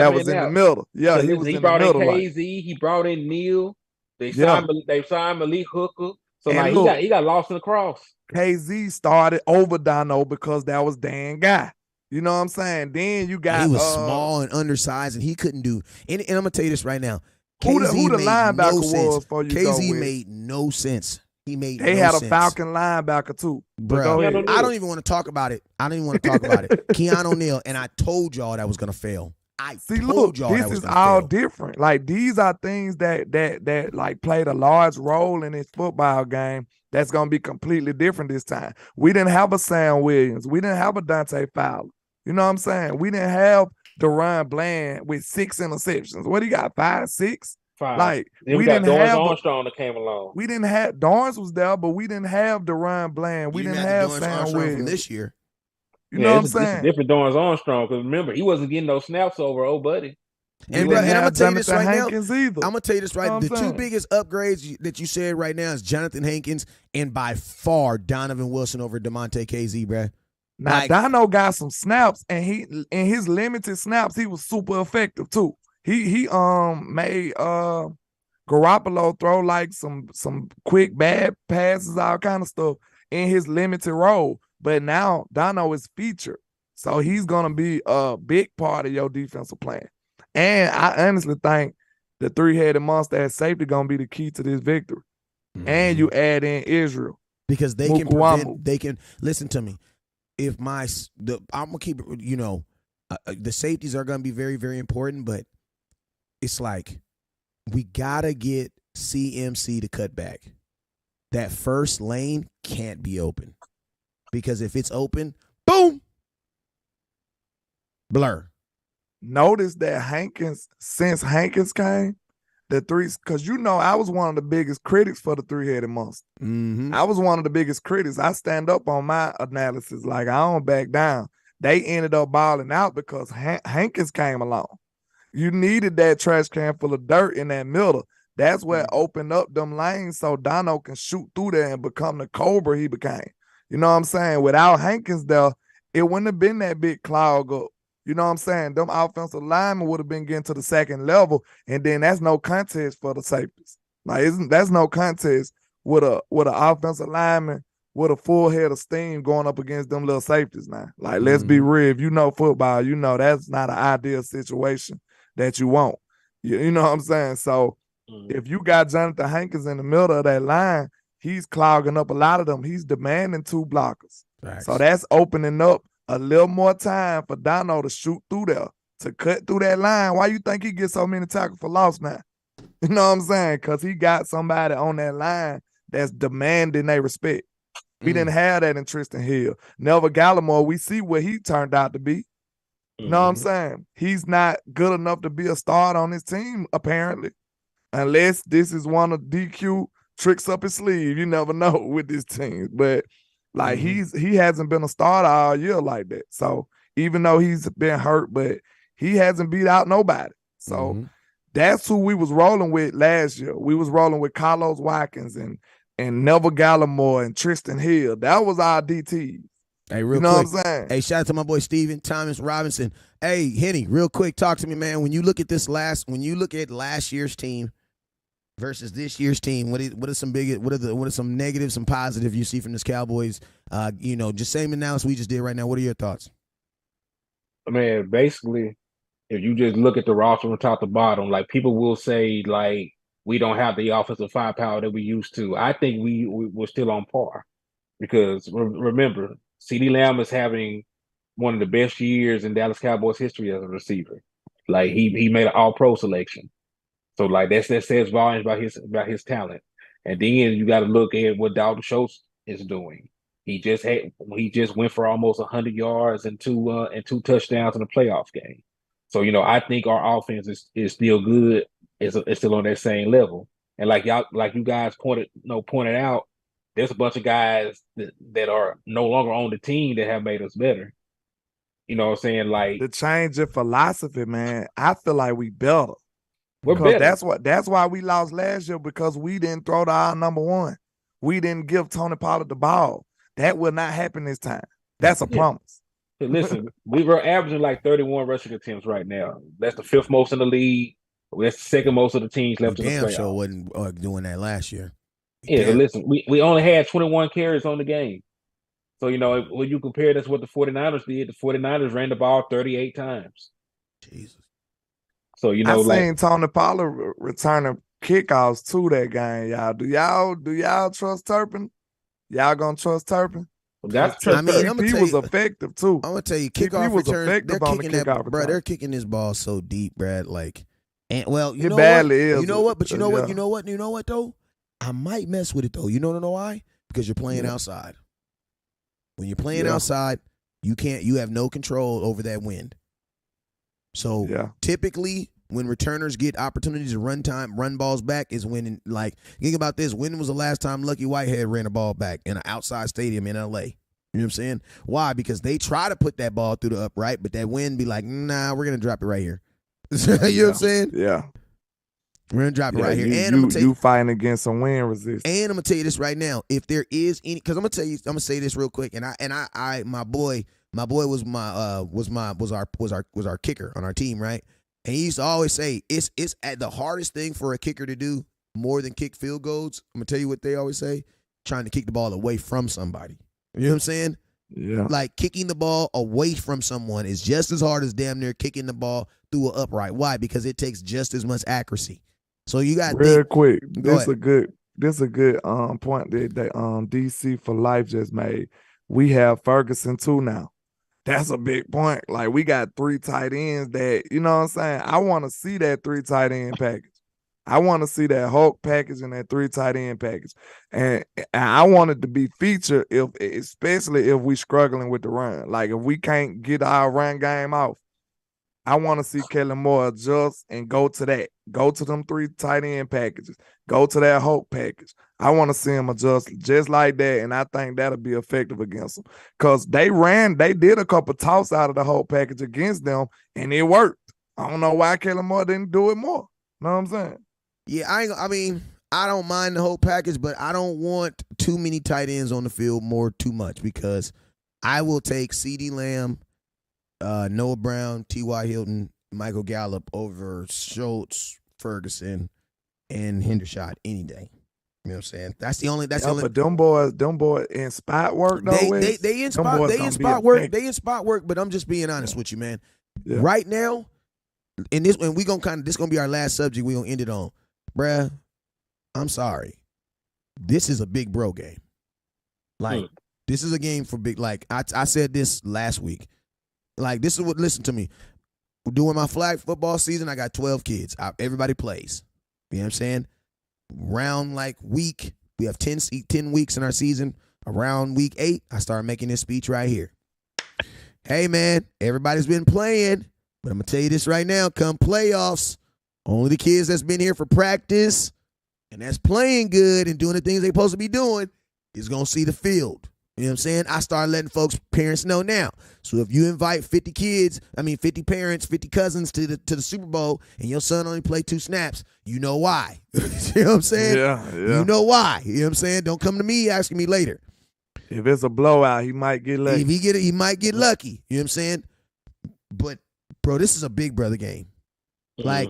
that was in the middle. Yeah, he was in the middle. He brought in KZ. He brought in Neal. They signed Malik Hooker. So he got lost in the cross. KZ started over Dono because that was Dan guy. You know what I'm saying? Then you got he was small and undersized, and he couldn't do. And I'm gonna tell you this right now. Who the linebacker was for you? KZ made no sense. They had a Falcon linebacker too. Bro, I don't even want to talk about it. Keanu O'Neal, and I told y'all that was gonna fail. This is all different. Like, these are things that like played a large role in this football game. That's gonna be completely different this time. We didn't have a Sam Williams. We didn't have a Dante Fowler. You know what I'm saying? We didn't have Deron Bland with 6 interceptions. What he got? 5, 6? 5. Like, then we didn't have Armstrong that came along. We didn't have Dorrance was there, but we didn't have Deron Bland. We didn't have Sam Williams from this year. You know what I'm saying? It's a different Dorrance Armstrong, because remember, he wasn't getting those snaps over old buddy. And I'm gonna tell you this right now. I'm gonna tell you this right. The two biggest upgrades that you said right now is Jonathan Hankins and by far Donovan Wilson over DeMonte KZ, bruh. Now, Dono got some snaps, and in his limited snaps, he was super effective too. He made Garoppolo throw like some quick bad passes, all kind of stuff in his limited role. But now Dono is featured, so he's gonna be a big part of your defensive plan. And I honestly think the three-headed monster at safety gonna be the key to this victory. Mm-hmm. And you add in Israel because they can prevent. They can listen to me. If I'm gonna keep it, the safeties are gonna be very, very important. But it's like we gotta get CMC to cut back. That first lane can't be open because if it's open, boom, blur. Notice that since Hankins came, because I was one of the biggest critics for the three-headed monster. Mm-hmm. I was one of the biggest critics. I stand up on my analysis. Like, I don't back down. They ended up balling out because Hankins came along. You needed that trash can full of dirt in that middle. That's what opened up them lanes so Dono can shoot through there and become the Cobra he became. You know what I'm saying? Without Hankins there, it wouldn't have been that big clog up. You know what I'm saying? Them offensive linemen would have been getting to the second level, and then that's no contest for the safeties. Like, that's no contest with an offensive lineman with a full head of steam going up against them little safeties now. Like, let's be real. If you know football, you know that's not an ideal situation that you want. You know what I'm saying? So if you got Jonathan Hankins in the middle of that line, he's clogging up a lot of them. He's demanding 2 blockers. Thanks. So that's opening up a little more time for Dono to shoot through there, to cut through that line. Why you think he gets so many tackles for loss now? You know what I'm saying? Because he got somebody on that line that's demanding their respect. We didn't have that in Tristan Hill. Nelva Gallimore, we see what he turned out to be. You know what I'm saying? He's not good enough to be a starter on his team, apparently. Unless this is one of DQ tricks up his sleeve. You never know with this team. But like he hasn't been a starter all year like that. So even though he's been hurt, but he hasn't beat out nobody. So that's who we was rolling with last year. We was rolling with Carlos Watkins and Neville Gallimore and Tristan Hill. That was our DTs. Hey, real you know quick. what I'm saying? Hey, shout out to my boy Steven Thomas Robinson. Hey, Henny, real quick, talk to me, man. When you look at last year's team versus this year's team, what are some negatives, some positive you see from this Cowboys? Just same analysis we just did right now. What are your thoughts? Man, basically, if you just look at the roster from top to bottom, like people will say, like we don't have the offensive firepower that we used to. I think we're still on par because remember, CeeDee Lamb is having one of the best years in Dallas Cowboys history as a receiver. Like he made an All-Pro selection, so like that says volumes about his talent. And then you got to look at what Dalton Schultz is doing. He just went for almost 100 yards and two touchdowns in a playoff game. So I think our offense is still good. It's still on that same level. And like you guys pointed out, there's a bunch of guys that are no longer on the team that have made us better. You know what I'm saying? Like the change of philosophy, man. I feel like we better. We're better. That's why we lost last year, because we didn't throw to our number one. We didn't give Tony Pollard the ball. That will not happen this time. That's a promise. Listen, we were averaging like 31 rushing attempts right now. That's the fifth most in the league. That's the second most of the teams left in the playoffs. Sure wasn't doing that last year. Listen, we only had 21 carries on the game. So, when you compare this to what the 49ers did, the 49ers ran the ball 38 times. Jesus. So, I seen Tony Pollard returning kickoffs to that game, y'all. Do y'all trust Turpin? Y'all gonna trust Turpin? He was effective too. I'm gonna tell you, kickoff return. They're kicking this ball so deep, Brad. Like, and you know what? You know what though? I might mess with it though. You know why? Because you're playing outside. When you're playing outside, you have no control over that wind. So typically, when returners get opportunities to run balls back is when, like, think about this. When was the last time Lucky Whitehead ran a ball back in an outside stadium in L.A.? You know what I'm saying? Why? Because they try to put that ball through the upright, but that wind be like, nah, we're going to drop it right here. You know what I'm saying? Yeah. We're going to drop it right here. And you fighting against some wind resistance. And I'm going to tell you this right now. If there is any, because I'm going to say this real quick, and my boy was our kicker on our team, right? And he used to always say, it's at the hardest thing for a kicker to do more than kick field goals. I'm going to tell you what they always say, trying to kick the ball away from somebody. You know what I'm saying? Yeah. Like kicking the ball away from someone is just as hard as damn near kicking the ball through an upright. Why? Because it takes just as much accuracy. So you got real quick. This is a good point that DC for Life just made. We have Ferguson too now. That's a big point. Like, we got 3 tight ends that, you know what I'm saying? I want to see that 3 tight end package. I want to see that Hulk package and that 3 tight end package. And I want it to be featured, especially if we struggling with the run. Like, if we can't get our run game off, I want to see Kellen Moore adjust and go to that. Go to them 3 tight end packages. Go to that Hulk package. I want to see him adjust just like that, and I think that'll be effective against them. Because they did a couple toss out of the Hulk package against them, and it worked. I don't know why Kellen Moore didn't do it more. Know what I'm saying? Yeah, I don't mind the whole package, but I don't want too many tight ends on the field too much, because I will take CeeDee Lamb, Noah Brown, T.Y. Hilton, Michael Gallup over Schultz, Ferguson, and Hendershot any day. You know what I'm saying? That's the only. But them boys in spot work though. They in spot work. They in spot work. But I'm just being honest with you, man. Yeah. Right now, and we gonna this gonna be our last subject. We gonna end it on, bruh. I'm sorry. This is a big bro game. Like this is a game for big. Like I said this last week. Like this is what. Listen to me. During my flag football season, I got 12 kids. Everybody plays. You know what I'm saying? Round week, we have 10 weeks in our season. Around week 8, I started making this speech right here. hey, man, everybody's been playing, but I'm going to tell you this right now. Come playoffs, only the kids that's been here for practice and that's playing good and doing the things they're supposed to be doing is going to see the field. You know what I'm saying? I started letting parents know now. So if you invite 50 parents, 50 cousins to the Super Bowl and your son only played 2 snaps, you know why. You know what I'm saying? Yeah. You know why. You know what I'm saying? Don't come to me asking me later. If it's a blowout, he might get lucky. If he might get lucky. You know what I'm saying? But, bro, this is a big brother game. I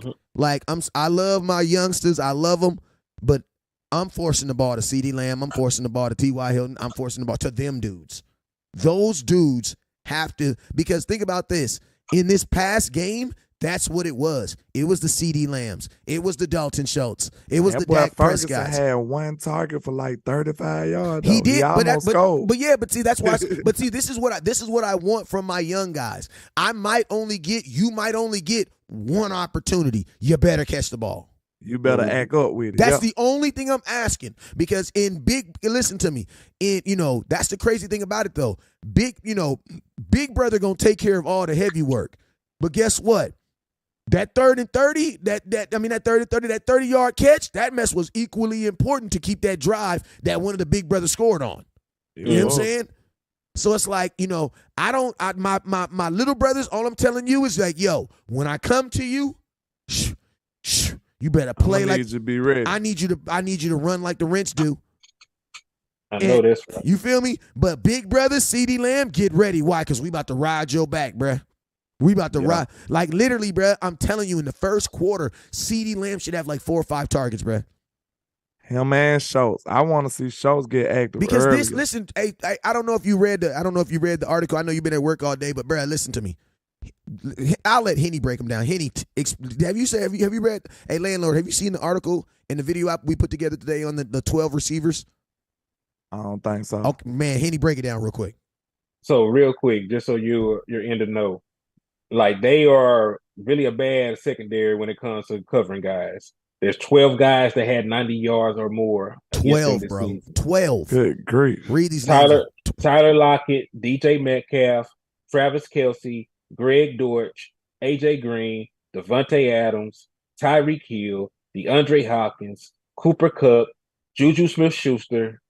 love my youngsters. I love them. But I'm forcing the ball to CeeDee Lamb. I'm forcing the ball to T.Y. Hilton. I'm forcing the ball to them dudes. Those dudes have to, because think about this. In this past game, that's what it was. It was the CeeDee Lambs. It was the Dalton Schultz. It was the Dak Prescott. Had one target for like 35 yards. He did, but see, that's why. But see, this is what I want from my young guys. You might only get one opportunity. You better catch the ball. You better act up with it. That's the only thing I'm asking. Because listen to me. That's the crazy thing about it though. Big brother gonna take care of all the heavy work. But guess what? That 3rd and 30, that 30-yard catch, that mess was equally important to keep that drive that one of the big brothers scored on. You know what I'm saying? So it's like, my little brothers, all I'm telling you is like, yo, when I come to you, you better play like. I need you to be ready. I need you to run like the Rents do. I know this. Right. You feel me? But big brother, CeeDee Lamb, get ready. Why? Because we about to ride your back, bruh. We about to ride. Like literally, bruh, I'm telling you, in the first quarter, CeeDee Lamb should have like 4 or 5 targets, bruh. Him and Schultz. I want to see Schultz get active. Because earlier. listen, hey, I don't know if you read the article. I know you've been at work all day, but bruh, listen to me. I'll let Henny break them down. Henny, have you read? Hey, Landlord, have you seen the article and the video we put together today on the 12 receivers? I don't think so. Okay, man, Henny, break it down real quick. So real quick, just so you're in the know, like they are really a bad secondary when it comes to covering guys. There's 12 guys that had 90 yards or more. 12, bro. Season. 12. Good grief. Read these names. Tyler Lockett, DJ Metcalf, Travis Kelce, Greg Dortch, AJ Green, Devontae Adams, Tyreek Hill, DeAndre Hopkins, Cooper Kupp, Juju Smith-Schuster,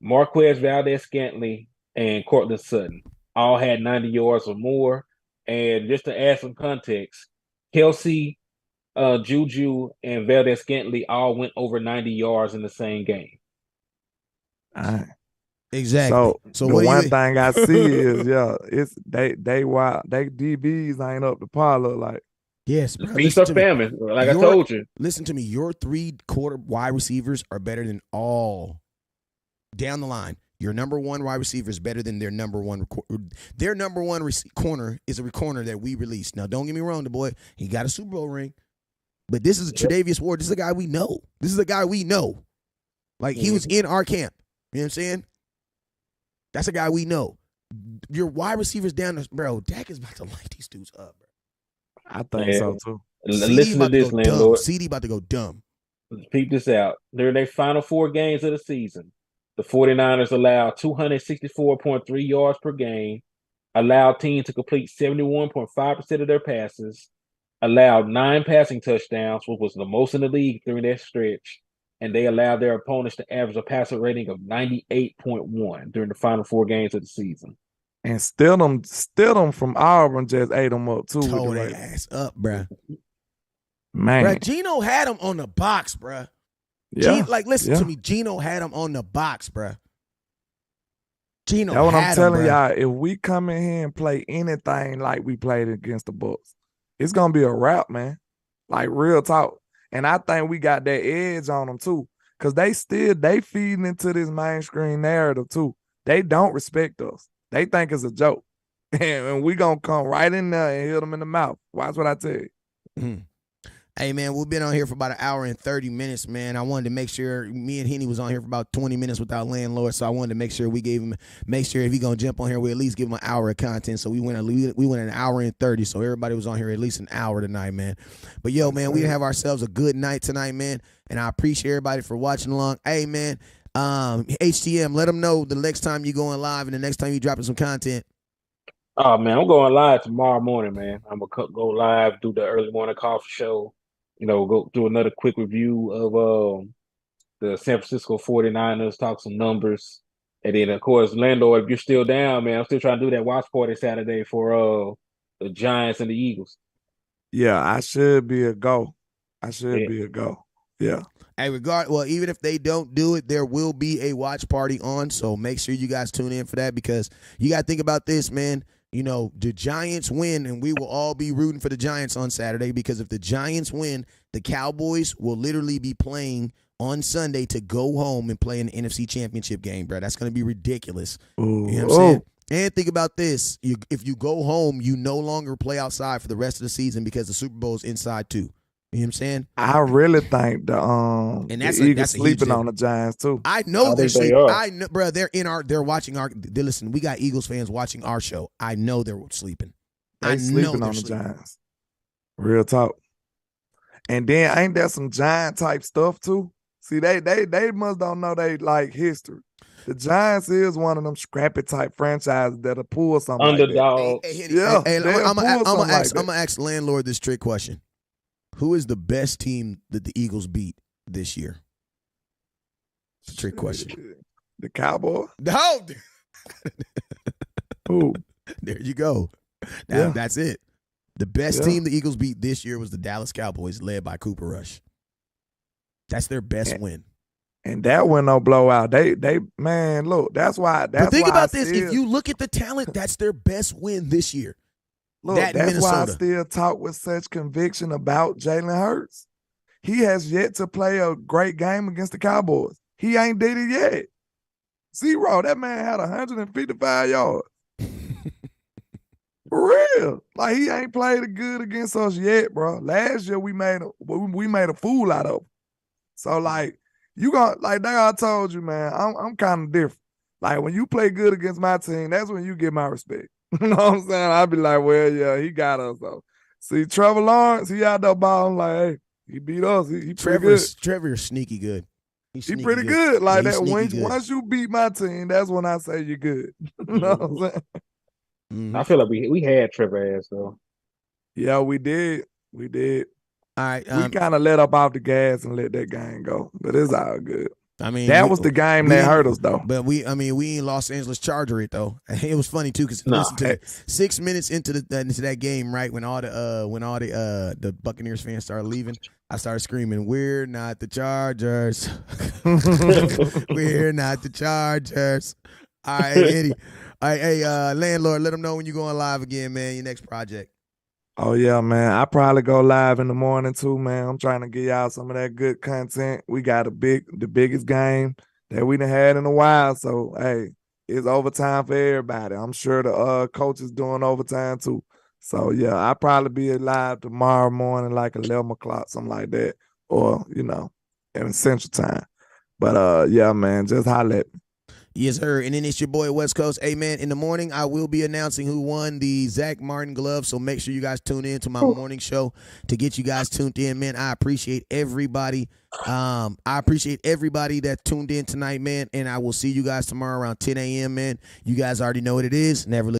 Marquez Valdez-Scantling, and Cortland Sutton all had 90 yards or more. And just to add some context, Kelce, Juju, and Valdez-Scantling all went over 90 yards in the same game. Exactly. So the one thing I see is it's they DBs ain't up to par. Look like yes, bro. Feast or famine, like I told you. Listen to me. Your 3-quarter wide receivers are better than all down the line. Your number 1 wide receiver is better than their number 1. Their number 1 corner is a corner that we released. Now, don't get me wrong, the boy, he got a Super Bowl ring, but this is a Tre'Davious Ward. This is a guy we know. Like he was in our camp. You know what I'm saying? That's a guy we know. Your wide receivers down there, bro. Dak is about to light these dudes up, bro. I think so too. Listen to this, Landlord. CeeDee about to go dumb. Peep this out. During their final 4 games of the season, the 49ers allowed 264.3 yards per game, allowed teams to complete 71.5% of their passes, allowed 9 passing touchdowns, which was the most in the league during that stretch, and they allowed their opponents to average a passer rating of 98.1 during the final 4 games of the season. And still them from Auburn just ate them up too. Tore their ass up, bruh. Man. Bruh, Gino had them on the box, bruh. Yeah. Listen to me. Gino had him on the box, bruh. Gino That's what I'm telling y'all. If we come in here and play anything like we played against the Bucks, it's gonna be a wrap, man. Like real talk. And I think we got that edge on them too, because they feeding into this mainstream narrative too. They don't respect us. They think it's a joke, and we gonna come right in there and hit them in the mouth. Watch what I tell you. Mm-hmm. Hey, man, we've been on here for about 1 hour and 30 minutes, man. I wanted to make sure me and Henny was on here for about 20 minutes without Landlord, so I wanted to make sure if he going to jump on here, we at least give him an hour of content. So we went 1 hour and 30, so everybody was on here at least an hour tonight, man. But, yo, man, we have ourselves a good night tonight, man, and I appreciate everybody for watching along. Hey, man, HTM, let them know the next time you going live and the next time you dropping some content. Oh man, I'm going live tomorrow morning, man. I'm gonna go live, do the early morning coffee show. Go do another quick review of the San Francisco 49ers, talk some numbers. And then of course, Landlord, if you're still down, man, I'm still trying to do that watch party Saturday for the Giants and the Eagles. Yeah, I should be a go. Yeah. Yeah. Hey, well, even if they don't do it, there will be a watch party on. So make sure you guys tune in for that, because you got to think about this, man. The Giants win, and we will all be rooting for the Giants on Saturday, because if the Giants win, the Cowboys will literally be playing on Sunday to go home and play an NFC Championship game, bro. That's going to be ridiculous. Ooh. You know what I'm saying? And think about this. If you go home, you no longer play outside for the rest of the season, because the Super Bowl is inside too. You know what I'm saying? I really think the Eagles sleeping on the Giants too. I know they're they sleeping. are. I know, bro. They're watching listen, we got Eagles fans watching our show. I know they're sleeping. They sleeping on the Giants. Real talk. And then ain't there some Giant type stuff too? See, they must don't know they like history. The Giants is one of them scrappy type franchises that'll pull something Underdog. Hey, Yeah, I'm gonna ask Landlord this trick question. Who is the best team that the Eagles beat this year? It's a trick question. The Cowboys? No. Who? There you go. That's it. The best team the Eagles beat this year was the Dallas Cowboys, led by Cooper Rush. That's their best win. And that one no blowout. They man, look, that's why. But think about this. If you look at the talent, that's their best win this year. Look, that's why I still talk with such conviction about Jalen Hurts. He has yet to play a great game against the Cowboys. He ain't did it yet. Zero. That man had 155 yards. For real. Like, he ain't played it good against us yet, bro. Last year we made a fool out of him. So, like, like I told you, man, I'm kind of different. Like, when you play good against my team, that's when you get my respect. You know what I'm saying? I'd be like, well, yeah, he got us, though. See, Trevor Lawrence, he out there balling like, hey, he beat us. He pretty good. Trevor's sneaky good. He pretty good. Like, that. Once you beat my team, that's when I say you're good. You know what I'm saying? Mm-hmm. I feel like we had Trevor ass, though. Yeah, we did. We did. All right. We kind of let up off the gas and let that game go, but it's all good. I mean, that was the game that hurt us, though. But we in Los Angeles Charger it though. It was funny too, because listen to 6 minutes into that game, right when all the Buccaneers fans started leaving, I started screaming, "We're not the Chargers. We're not the Chargers." All right, Eddie. All right, hey, Landlord, let them know when you're going live again, man. Your next project. Oh, yeah, man. I probably go live in the morning, too, man. I'm trying to get y'all some of that good content. We got the biggest game that we done had in a while. So, hey, it's overtime for everybody. I'm sure the coach is doing overtime, too. So, yeah, I'll probably be live tomorrow morning, like 11 o'clock, something like that. Or, in Central Time. But, yeah, man, just holler at me. Yes, sir. And then it's your boy West Coast. Hey, man, in the morning, I will be announcing who won the Zach Martin glove. So make sure you guys tune in to my morning show to get you guys tuned in, man. I appreciate everybody. I appreciate everybody that tuned in tonight, man. And I will see you guys tomorrow around 10 a.m., man. You guys already know what it is. Never